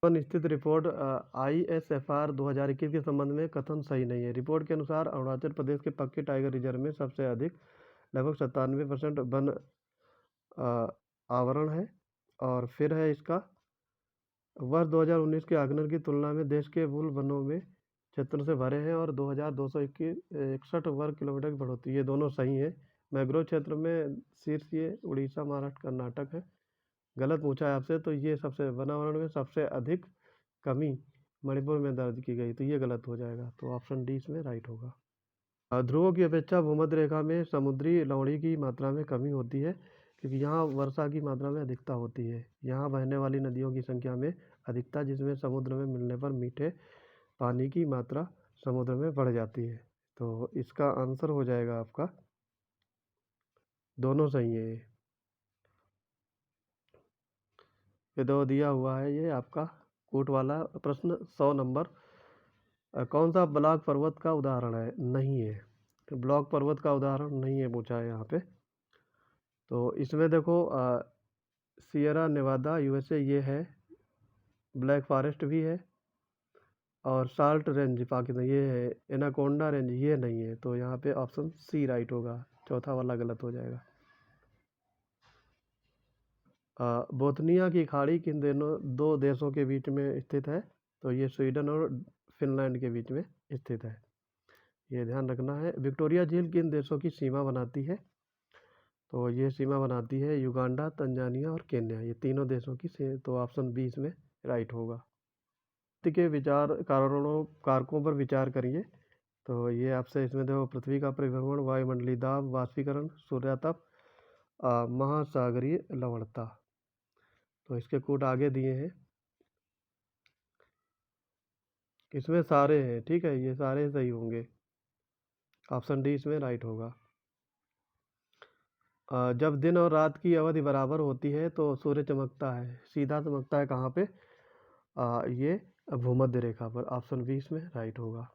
स्थित रिपोर्ट ISFR 2021 के संबंध में कथन सही नहीं है। रिपोर्ट के अनुसार अरुणाचल प्रदेश के पक्के टाइगर रिजर्व में सबसे अधिक लगभग 97% वन आवरण है। और फिर है इसका वर्ष 2019 के आकलन की तुलना में देश के मूल वनों में क्षेत्र से भरे हैं और 2261 वर्ग किलोमीटर की बढ़ोतरी, ये दोनों सही है। मैंग्रोव क्षेत्र में शीर्ष ये उड़ीसा, महाराष्ट्र, कर्नाटक है। गलत पूछा है आपसे, तो ये सबसे वनावरण में सबसे अधिक कमी मणिपुर में दर्ज की गई, तो ये गलत हो जाएगा, तो ऑप्शन डी इसमें राइट होगा। ध्रुवों की अपेक्षा भूमध्य रेखा में समुद्री लवणी की मात्रा में कमी होती है, क्योंकि यहाँ वर्षा की मात्रा में अधिकता होती है। यहाँ बहने वाली नदियों की संख्या में अधिकता, जिसमें समुद्र में मिलने पर मीठे पानी की मात्रा समुद्र में बढ़ जाती है। तो इसका आंसर हो जाएगा आपका, दोनों सही है ये दो दिया हुआ है। ये आपका कूट वाला प्रश्न 100 नंबर। कौन सा ब्लॉक पर्वत का उदाहरण है? नहीं है, ब्लॉक पर्वत का उदाहरण नहीं है पूछा है यहाँ पे। तो इसमें देखो सियरा नेवादा यूएसए ये है, ब्लैक फॉरेस्ट भी है, और साल्ट रेंज पाकिस्तान ये है, एनाकोंडा रेंज ये नहीं है। तो यहाँ पे ऑप्शन सी राइट होगा, चौथा वाला गलत हो जाएगा। बोथनिया की खाड़ी किन दो देशों के बीच में स्थित है? तो ये स्वीडन और फिनलैंड के बीच में स्थित है, ये ध्यान रखना है। विक्टोरिया झील किन देशों की सीमा बनाती है? तो ये सीमा बनाती है युगांडा, तंजानिया और केन्या, ये तीनों देशों की तो ऑप्शन बी इसमें राइट होगा। के विचार कारकों पर विचार करिए। तो ये आपसे इसमें देखो, पृथ्वी का परिभ्रमण, वायुमंडलीय दाब, वाष्पीकरण, सूर्यातप, महासागरीय लवणता। तो इसके कोड आगे दिए हैं, इसमें सारे हैं, ठीक है, ये सारे सही होंगे। ऑप्शन डी इसमें राइट होगा। जब दिन और रात की अवधि बराबर होती है तो सूर्य चमकता है, सीधा चमकता है कहाँ पे? ये भूमध्य रेखा पर, ऑप्शन बी इसमें राइट होगा।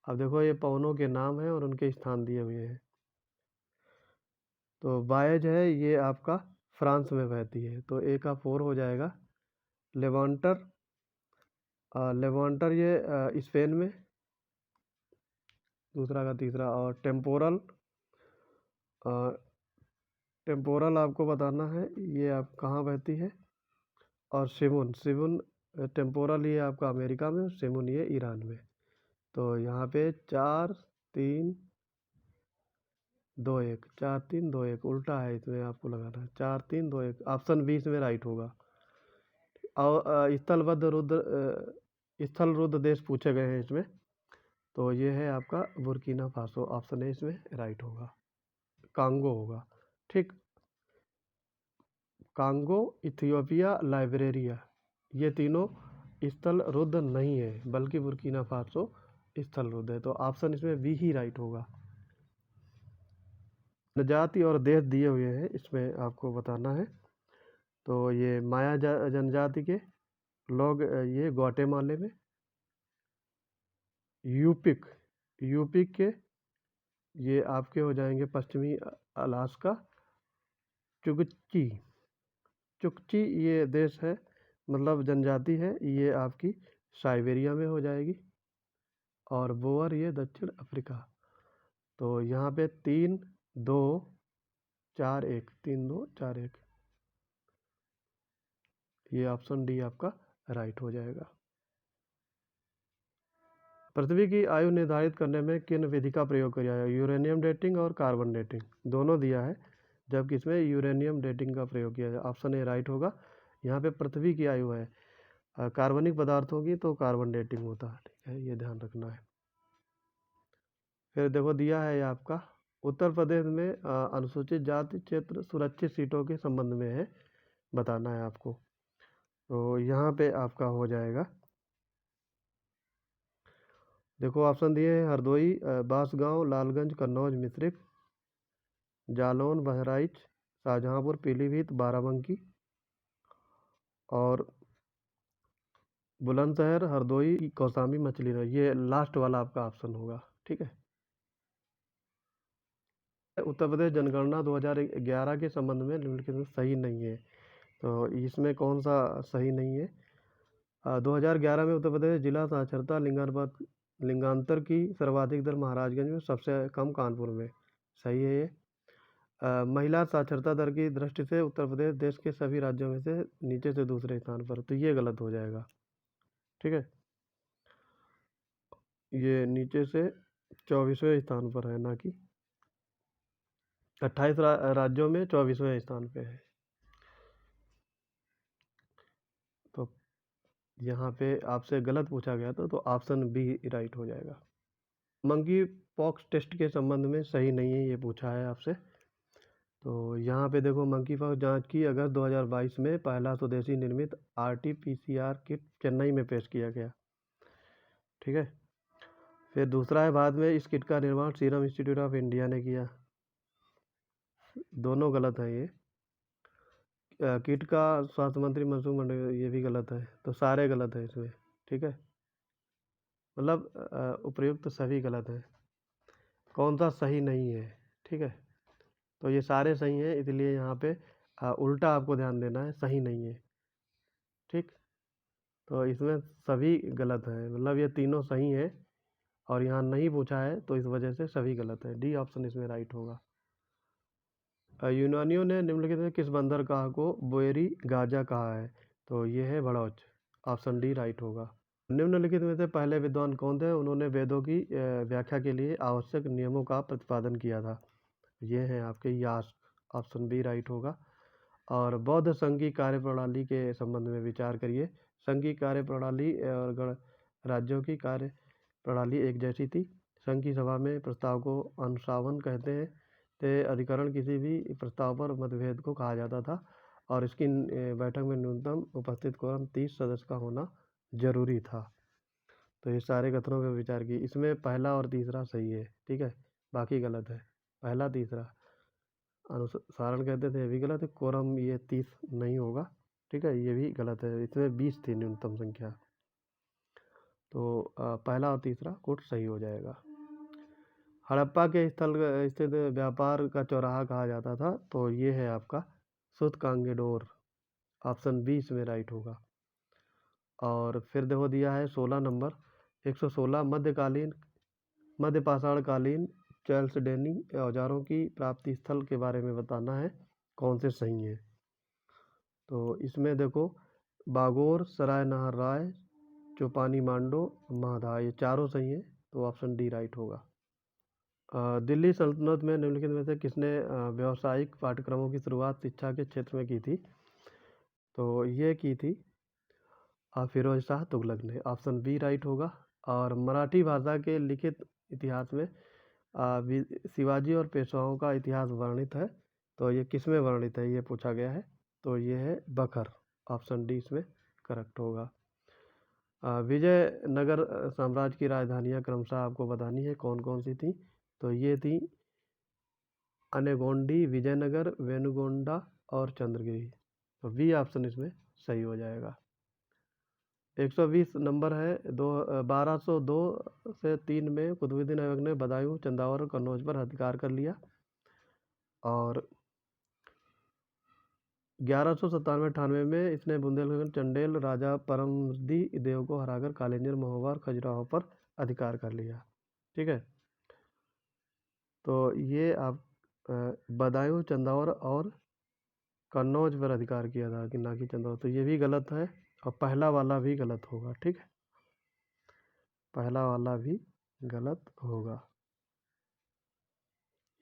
अब देखो, ये पवनों के नाम हैं और उनके स्थान दिए हुए हैं। तो बायज है ये आपका फ्रांस में बहती है, तो ए का 4 हो जाएगा। लेवांटर, लेवांटर ये स्पेन में, दूसरा का तीसरा। और टेम्पोरल, टेम्पोरल आपको बताना है ये आप कहाँ बहती है। और सिमुन, सिमुन टेम्पोरल ये आपका अमेरिका में, सिमुन ये ईरान में। तो यहाँ पे 4-3-2-1, 4-3-2-1 उल्टा है, इसमें आपको लगाना है 4-3-2-1, ऑप्शन बी इसमें राइट होगा। और स्थलबद्ध रुद्र स्थल रुद्र देश पूछे गए हैं इसमें, तो ये है आपका बुर्किना फासो, ऑप्शन ए इसमें राइट होगा। कांगो होगा, ठीक। कांगो, इथियोपिया, लाइब्रेरिया, ये तीनों स्थल रुद्र नहीं है, बल्कि बुर्किना फासो स्थल रुद्र है। तो ऑप्शन इसमें बी ही राइट होगा। जनजाति और देश दिए हुए हैं, इसमें आपको बताना है। तो ये माया जनजाति के लोग ये ग्वाटेमाले में, यूपी के ये आपके हो जाएंगे पश्चिमी अलास्का, चुकची, चुकची ये देश है, मतलब जनजाति है, ये आपकी साइबेरिया में हो जाएगी। और बोअर ये दक्षिण अफ्रीका। तो यहाँ पे 3-2-4-1, 3-2-4-1, ये ऑप्शन डी आपका राइट हो जाएगा। पृथ्वी की आयु निर्धारित करने में किन विधि का प्रयोग किया जाए? यूरेनियम डेटिंग और कार्बन डेटिंग दोनों दिया है, जबकि इसमें यूरेनियम डेटिंग का प्रयोग किया जाए, ऑप्शन ए राइट होगा। यहाँ पे पृथ्वी की आयु है, कार्बनिक पदार्थों की तो कार्बन डेटिंग होता है, ठीक है, ये ध्यान रखना है। फिर देखो दिया है ये आपका, उत्तर प्रदेश में अनुसूचित जाति क्षेत्र सुरक्षित सीटों के संबंध में है, बताना है आपको। तो यहाँ पे आपका हो जाएगा, देखो ऑप्शन दिए हैं, हरदोई, बांसगांव, लालगंज, कन्नौज, मिश्रिख, जालौन, बहराइच, शाहजहांपुर, पीलीभीत, बाराबंकी और बुलंदशहर, हरदोई, कौसाम्बी, मछली नगर, ये लास्ट वाला आपका ऑप्शन होगा, ठीक है। उत्तर प्रदेश जनगणना 2011 के संबंध में निम्नलिखित में सही नहीं है, तो इसमें कौन सा सही नहीं है? 2011 में उत्तर प्रदेश जिला साक्षरता लिंगांतर की सर्वाधिक दर महाराजगंज में, सबसे कम कानपुर में, सही है ये। महिला साक्षरता दर की दृष्टि से उत्तर प्रदेश देश के सभी राज्यों में से नीचे से दूसरे स्थान पर, तो ये गलत हो जाएगा, ठीक है। ये नीचे से 24वें स्थान पर है, ना कि 28 राज्यों में 24वें स्थान पे है। तो यहाँ पे आपसे गलत पूछा गया था, तो ऑप्शन बी राइट हो जाएगा। मंकी पॉक्स टेस्ट के संबंध में सही नहीं है, ये पूछा है आपसे। तो यहाँ पे देखो, मंकी पॉक्स जांच की अगस्त 2022 में पहला स्वदेशी निर्मित RT-PCR किट चेन्नई में पेश किया गया, ठीक है। फिर दूसरा है, बाद में इस किट का निर्माण सीरम इंस्टीट्यूट ऑफ इंडिया ने किया। दोनों गलत है ये। किट का स्वास्थ्य मंत्री मनसुख मंडाविया, ये भी गलत है। तो सारे गलत है इसमें, ठीक है। मतलब उपयुक्त सभी गलत है। कौन सा सही नहीं है, ठीक है। तो ये सारे सही हैं, इसलिए यहाँ पे उल्टा आपको ध्यान देना है, सही नहीं है, ठीक। तो इसमें सभी गलत है, मतलब ये तीनों सही है और यहाँ नहीं पूछा है, तो इस वजह से सभी गलत है। डी ऑप्शन इसमें राइट होगा। यूनानियों ने निम्नलिखित में किस बंदरगाह को बोएरी गाजा कहा है? तो ये है भड़ौच। ऑप्शन डी राइट होगा। निम्नलिखित में से पहले विद्वान कौन थे? उन्होंने वेदों की व्याख्या के लिए आवश्यक नियमों का प्रतिपादन किया था। ये हैं आपके यास। ऑप्शन बी राइट होगा। और बौद्ध संघ की कार्यप्रणाली के संबंध में विचार करिए। संघ की कार्यप्रणाली और गणराज्यों की कार्यप्रणाली एक जैसी थी। संघ की सभा में प्रस्ताव को अनुशासन कहते हैं। ते अधिकरण किसी भी प्रस्ताव पर मतभेद को कहा जाता था और इसकी बैठक में न्यूनतम उपस्थित कोरम 30 सदस्य का होना जरूरी था। तो ये सारे कथनों पर विचार की। इसमें पहला और तीसरा सही है, ठीक है, बाकी गलत है। पहला तीसरा अनुसारण कहते थे, ये भी गलत है। कोरम ये 30 नहीं होगा, ठीक है, ये भी गलत है। इसमें 20 थी न्यूनतम संख्या। तो पहला और तीसरा कोट सही हो जाएगा। हड़प्पा के स्थल स्थित व्यापार का चौराहा कहा जाता था। तो ये है आपका सूतकांगेडोर। ऑप्शन बी इसमें राइट होगा। और फिर देखो दिया है 16 नंबर 116 मध्य पाषाण कालीन चैल्सडेनी औजारों की प्राप्ति स्थल के बारे में बताना है, कौन से सही हैं। तो इसमें देखो बागोर, सराय नहर राय, चौपानी मांडो, महादा, ये चारों सही हैं। तो ऑप्शन डी राइट होगा। दिल्ली सल्तनत में निम्नलिखित में से किसने व्यावसायिक पाठ्यक्रमों की शुरुआत शिक्षा के क्षेत्र में की थी? तो ये की थी फिरोज शाह तुगलक ने। ऑप्शन बी राइट होगा। और मराठी भाषा के लिखित इतिहास में शिवाजी और पेशवाओं का इतिहास वर्णित है। तो ये किस में वर्णित है, ये पूछा गया है। तो ये है बखर। ऑप्शन डी इसमें करेक्ट होगा। विजयनगर साम्राज्य की राजधानियाँ क्रमशः आपको बतानी है, कौन कौन सी थी। तो ये थी अनेगोंडी, विजयनगर, वेनुगोंडा और चंद्रगिरी। तो बी ऑप्शन इसमें सही हो जाएगा। 120 नंबर है 1202 से 3 में कुतुबुद्दीन ऐबक ने बदायूं, चंदावर और कन्नौज पर अधिकार कर लिया। और 1197-98 में इसने बुंदेलखंड, चंडेल, राजा परमदी देव को हराकर कालिंजर, महोबा और खजुराहो पर अधिकार कर लिया, ठीक है। तो ये आप बदायूं, चंदावर और कन्नौज पर अधिकार किया था कि ना कि चंदावर। तो ये भी गलत है और पहला वाला भी गलत होगा, ठीक है, पहला वाला भी गलत होगा।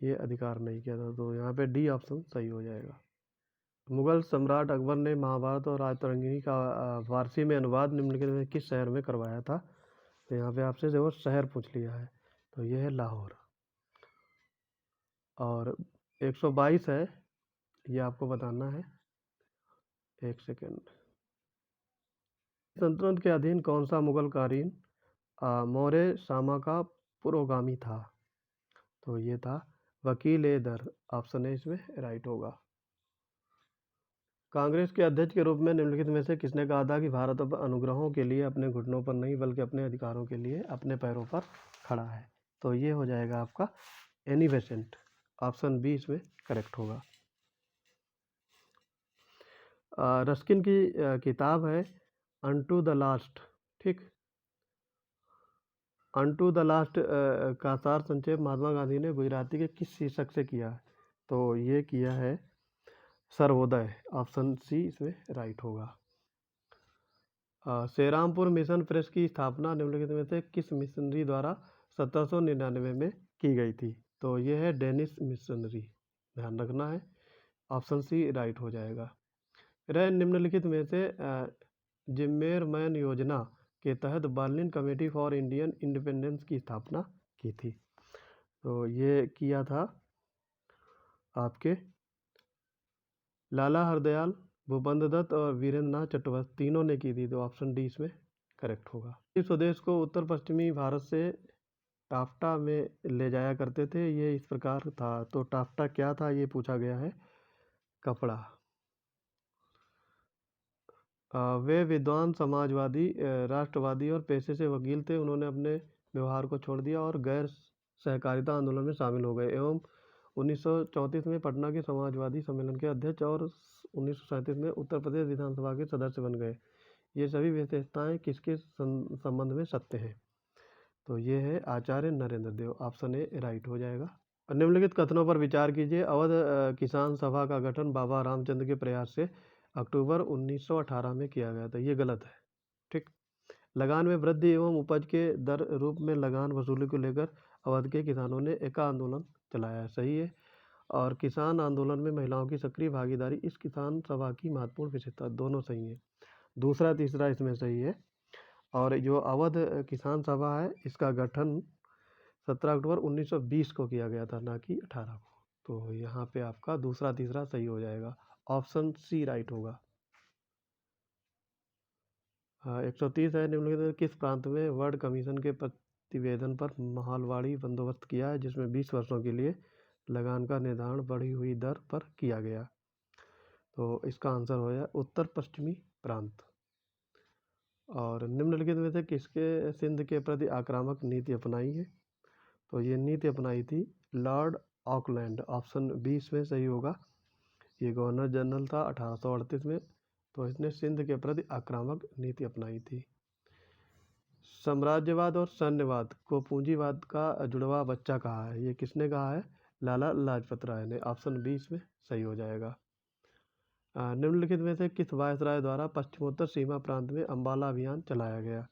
ये अधिकार नहीं किया था। तो यहाँ पे डी ऑप्शन सही हो जाएगा। मुगल सम्राट अकबर ने महाभारत और राजतरंगिणी का फारसी में अनुवाद निम्नलिखित में किस शहर में करवाया था? तो यहाँ पे आपसे देखो शहर पूछ लिया है। तो ये है लाहौर। और 122 है, ये आपको बताना है। एक सेकेंड। सल्तनत के अधीन कौन सा मुगल कालीन मौर्य सामा का पुरोगामी था? तो ये था वकील ए दर। ऑप्शन ए इसमें राइट होगा। कांग्रेस के अध्यक्ष के रूप में निम्नलिखित में से किसने कहा था कि भारत अब अनुग्रहों के लिए अपने घुटनों पर नहीं बल्कि अपने अधिकारों के लिए अपने पैरों पर खड़ा है? तो ये हो जाएगा आपका एनी बेसेंट। ऑप्शन बी इसमें करेक्ट होगा। रस्किन की किताब है अनटू द लास्ट, ठीक। अनटू द लास्ट का सार संक्षेप महात्मा गांधी ने गुजराती के किस शीर्षक से किया है? तो ये किया है सर्वोदय। ऑप्शन सी इसमें राइट होगा। श्रीरामपुर मिशन प्रेस की स्थापना निम्नलिखित में से किस मिशनरी द्वारा 1799 में की गई थी? तो ये है डेनिस मिशनरी, ध्यान रखना है। ऑप्शन सी राइट हो जाएगा। फिर निम्नलिखित में से जिम्मेरमैन योजना के तहत Berlin committee for Indian independence की स्थापना की थी। तो ये किया था आपके लाला हरदयाल, भूपेंद्र दत्त और वीरेंद्र नाथ चटर्जी, तीनों ने की थी। तो ऑप्शन डी इसमें करेक्ट होगा। इस स्वदेश को उत्तर पश्चिमी भारत से टाफ्टा में ले जाया करते थे, ये इस प्रकार था। तो टाफ्टा क्या था ये पूछा गया है। कपड़ा। वे विद्वान समाजवादी, राष्ट्रवादी और पेशे से वकील थे। उन्होंने अपने व्यवहार को छोड़ दिया और गैर सहकारिता आंदोलन में शामिल हो गए एवं 1934 में पटना के समाजवादी सम्मेलन के अध्यक्ष और 1937 में उत्तर प्रदेश विधानसभा के सदस्य बन गए। ये सभी विशेषताएं किसके संबंध में सत्य हैं? तो ये है आचार्य नरेंद्र देव। ऑप्शन ए राइट हो जाएगा। निम्नलिखित कथनों पर विचार कीजिए। अवध किसान सभा का गठन बाबा रामचंद्र के प्रयास से अक्टूबर 1918 में किया गया था। ये गलत है। ठीक। लगान में वृद्धि एवं उपज के दर रूप में लगान वसूली को लेकर अवध के किसानों ने एक आंदोलन चलाया है। सही है। और किसान आंदोलन में महिलाओं की सक्रिय भागीदारी इस किसान सभा की महत्वपूर्ण विशेषता। दोनों सही है। दूसरा तीसरा इसमें सही है। और जो अवध किसान सभा है इसका गठन 17 अक्टूबर 1920 को किया गया था, ना कि 18 को। तो यहाँ पे आपका दूसरा तीसरा सही हो जाएगा। ऑप्शन सी राइट होगा। 130 है। निम्नलिखित में किस प्रांत में वर्ड कमीशन के प्रतिवेदन पर माहौलवाड़ी बंदोबस्त किया है जिसमें 20 वर्षों के लिए लगान का निर्धारण बढ़ी हुई दर पर किया गया? तो इसका आंसर हो जाए उत्तर पश्चिमी प्रांत। और निम्नलिखित में से किसके सिंध के प्रति आक्रामक नीति अपनाई है? तो ये नीति अपनाई थी लॉर्ड ऑकलैंड। ऑप्शन बी इसमें सही होगा। ये गवर्नर जनरल था 1838 में। तो इसने सिंध के प्रति आक्रामक नीति अपनाई थी। साम्राज्यवाद और सैन्यवाद को पूंजीवाद का जुड़वा बच्चा कहा है। ये किसने कहा है? लाला लाजपत राय ने। ऑप्शन बी इसमें सही हो जाएगा। निम्नलिखित में से किस वायसराय द्वारा पश्चिमोत्तर सीमा प्रांत में अम्बाला अभियान चलाया गया?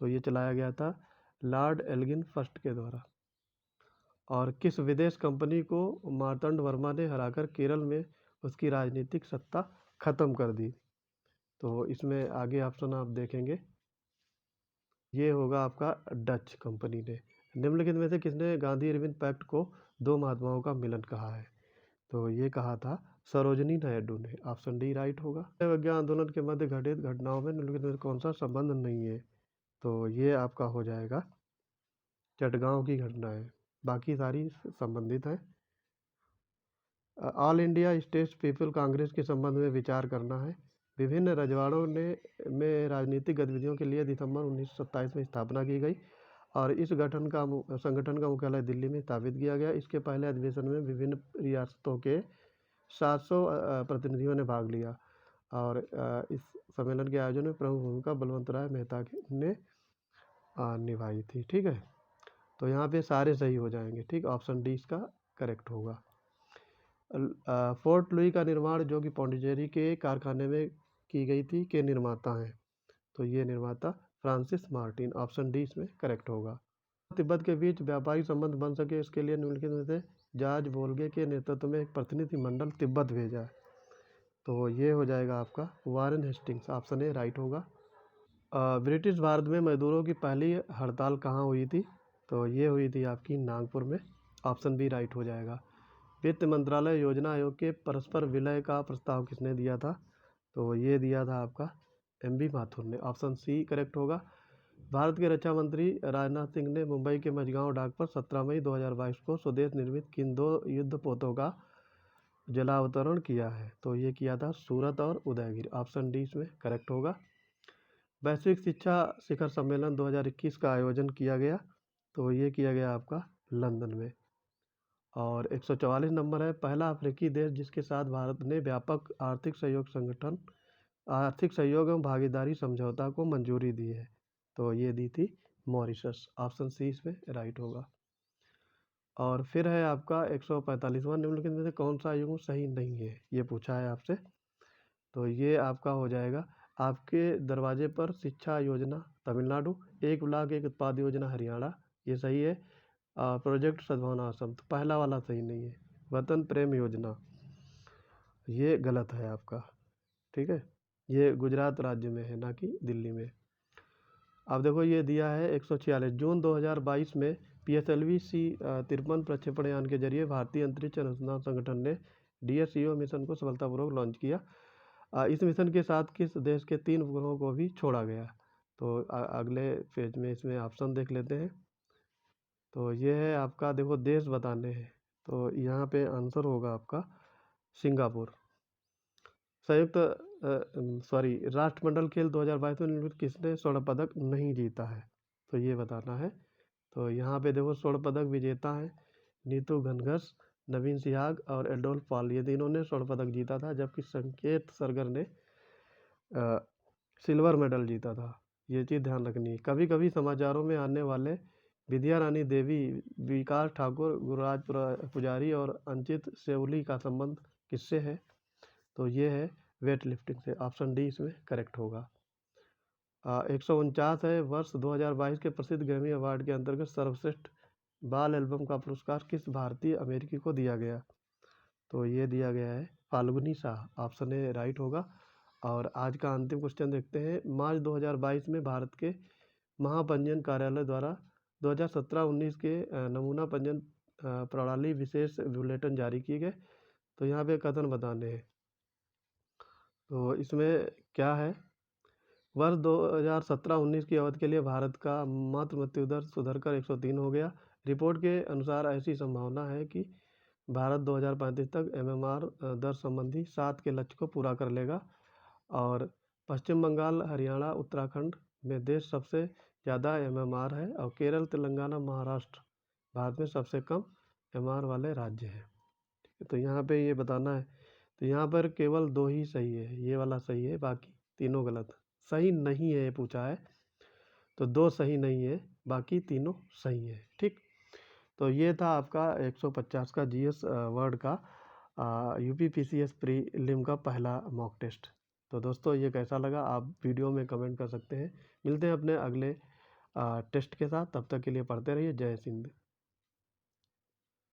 तो ये चलाया गया था लॉर्ड एल्गिन फर्स्ट के द्वारा। और किस विदेश कंपनी को मार्तंड वर्मा ने हराकर केरल में उसकी राजनीतिक सत्ता खत्म कर दी? तो इसमें आगे ऑप्शन आप देखेंगे, ये होगा आपका डच कंपनी ने। निम्नलिखित में से किसने गांधी इरविन पैक्ट को दो महात्माओं का मिलन कहा है? तो ये कहा था सरोजनी नायडू ने। ऑप्शन डी राइट होगा। विज्ञान आंदोलन के मध्य घटित घटनाओं में निम्नलिखित में कौन सा संबंध नहीं है? तो ये आपका हो जाएगा चटगांव की घटना है। बाकी सारी संबंधित है। All India state people Congress के संबंध में विचार करना है। विभिन्न रजवाड़ों में राजनीतिक गतिविधियों के लिए दिसंबर 1927 में स्थापना की गई और इस संगठन का मुख्यालय दिल्ली में स्थापित किया गया। इसके पहले अधिवेशन में विभिन्न रियासतों के 700 प्रतिनिधियों ने भाग लिया और इस सम्मेलन के आयोजन में प्रमुख भूमिका बलवंत राय मेहता ने निभाई थी। ठीक है। तो यहाँ पे सारे सही हो जाएंगे। ठीक। ऑप्शन डी इसका करेक्ट होगा। फोर्ट लुई का निर्माण जो कि पौंडीचेरी के कारखाने में की गई थी के निर्माता हैं? तो ये निर्माता फ्रांसिस मार्टिन। ऑप्शन डी इसमें करेक्ट होगा। तिब्बत के बीच व्यापारिक संबंध बन सके इसके लिए निम्नलिखित में से जॉर्ज वोल्गे के नेतृत्व में एक प्रतिनिधिमंडल तिब्बत भेजा। तो ये हो जाएगा आपका Warren Hastings. Option A right होगा। ब्रिटिश भारत में मजदूरों की पहली हड़ताल कहाँ हुई थी? तो ये हुई थी आपकी नागपुर में। ऑप्शन बी राइट हो जाएगा। वित्त मंत्रालय योजना आयोग के परस्पर विलय का प्रस्ताव किसने दिया था? तो ये दिया था आपका एम.बी. माथुर ने। ऑप्शन सी करेक्ट होगा। भारत के रक्षा मंत्री राजनाथ सिंह ने मुंबई के मझगांव डाक पर 17 मई 2022 को स्वदेश निर्मित किन दो युद्धपोतों का जलावतरण किया है? तो ये किया था सूरत और उदयगिरि। ऑप्शन डी इसमें करेक्ट होगा। वैश्विक शिक्षा शिखर सम्मेलन 2021 का आयोजन किया गया। तो ये किया गया आपका लंदन में। और 144 नंबर है, पहला अफ्रीकी देश जिसके साथ भारत ने व्यापक आर्थिक सहयोग एवं भागीदारी समझौता को मंजूरी दी है? तो ये दी थी मॉरिशस। ऑप्शन सी इसमें राइट होगा। और फिर है आपका 145वां, निम्नलिखित में से कौन सा युग्म सही नहीं है? ये पूछा है आपसे। तो ये आपका हो जाएगा आपके दरवाजे पर शिक्षा योजना तमिलनाडु, 1 ब्लॉक 1 उत्पाद योजना हरियाणा। ये सही है। प्रोजेक्ट सद्भावना आश्रम तो पहला वाला सही नहीं है। वतन प्रेम योजना ये गलत है आपका। ठीक है। ये गुजरात राज्य में है, ना कि दिल्ली में। अब देखो ये दिया है 146 जून 2022 में PSLV C-53 प्रक्षेपण यान के जरिए भारतीय अंतरिक्ष अनुसंधान संगठन ने DSEO मिशन को सफलतापूर्वक लॉन्च किया। इस मिशन के साथ किस देश के 3 उपग्रहों को भी छोड़ा गया? तो अगले पेज में इसमें ऑप्शन देख लेते हैं। तो ये है आपका, देखो देश बताने हैं, तो यहाँ पे आंसर होगा आपका सिंगापुर। राष्ट्रमंडल खेल 2022 में किसने स्वर्ण पदक नहीं जीता है, तो ये बताना है। तो यहाँ पे देखो स्वर्ण पदक विजेता है नीतू घनघस, नवीन सिहाग और एडोल्फ पाल, ये तीनों ने स्वर्ण पदक जीता था, जबकि संकेत सरगर ने सिल्वर मेडल जीता था। ये चीज़ ध्यान रखनी है। कभी कभी समाचारों में आने वाले विद्या रानी देवी, विकास ठाकुर, गुरुराज पुजारी और अंचित सेवली का संबंध किससे है, तो ये है वेट लिफ्टिंग से। ऑप्शन डी इसमें करेक्ट होगा। 149 है, वर्ष 2022 के प्रसिद्ध ग्रैमी अवार्ड के अंतर्गत सर्वश्रेष्ठ बाल एल्बम का पुरस्कार किस भारतीय अमेरिकी को दिया गया, तो ये दिया गया है Falguni Shah. Option A right होगा। और आज का अंतिम क्वेश्चन देखते हैं। मार्च 2022 में भारत के महापंजीयन कार्यालय द्वारा 2017-19 के नमूना पंजीयन प्रणाली विशेष बुलेटिन जारी किए गए, तो यहाँ पे कथन बताने हैं। तो इसमें क्या है, वर्ष 2017-19 की अवधि के लिए भारत का मातृ मृत्यु दर सुधरकर 103 हो गया। रिपोर्ट के अनुसार ऐसी संभावना है कि भारत 2035 तक एमएमआर दर संबंधी 7 के लक्ष्य को पूरा कर लेगा। और पश्चिम बंगाल, हरियाणा, उत्तराखंड में देश सबसे ज़्यादा एमएमआर है, और केरल, तेलंगाना, महाराष्ट्र भारत में सबसे कम एमआर वाले राज्य हैं। तो यहाँ पे ये बताना है। तो यहाँ पर केवल 2 ही सही है, ये वाला सही है, बाकी तीनों गलत। सही नहीं है ये पूछा है, तो 2 सही नहीं है, बाकी तीनों सही है। ठीक, तो ये था आपका 150 का जीएस वर्ड का यूपीपीसीएस प्रीलिम का पहला मॉक टेस्ट। तो दोस्तों ये कैसा लगा आप वीडियो में कमेंट कर सकते हैं। मिलते हैं अपने अगले टेस्ट के साथ, तब तक के लिए पढ़ते रहिए। जय हिंद।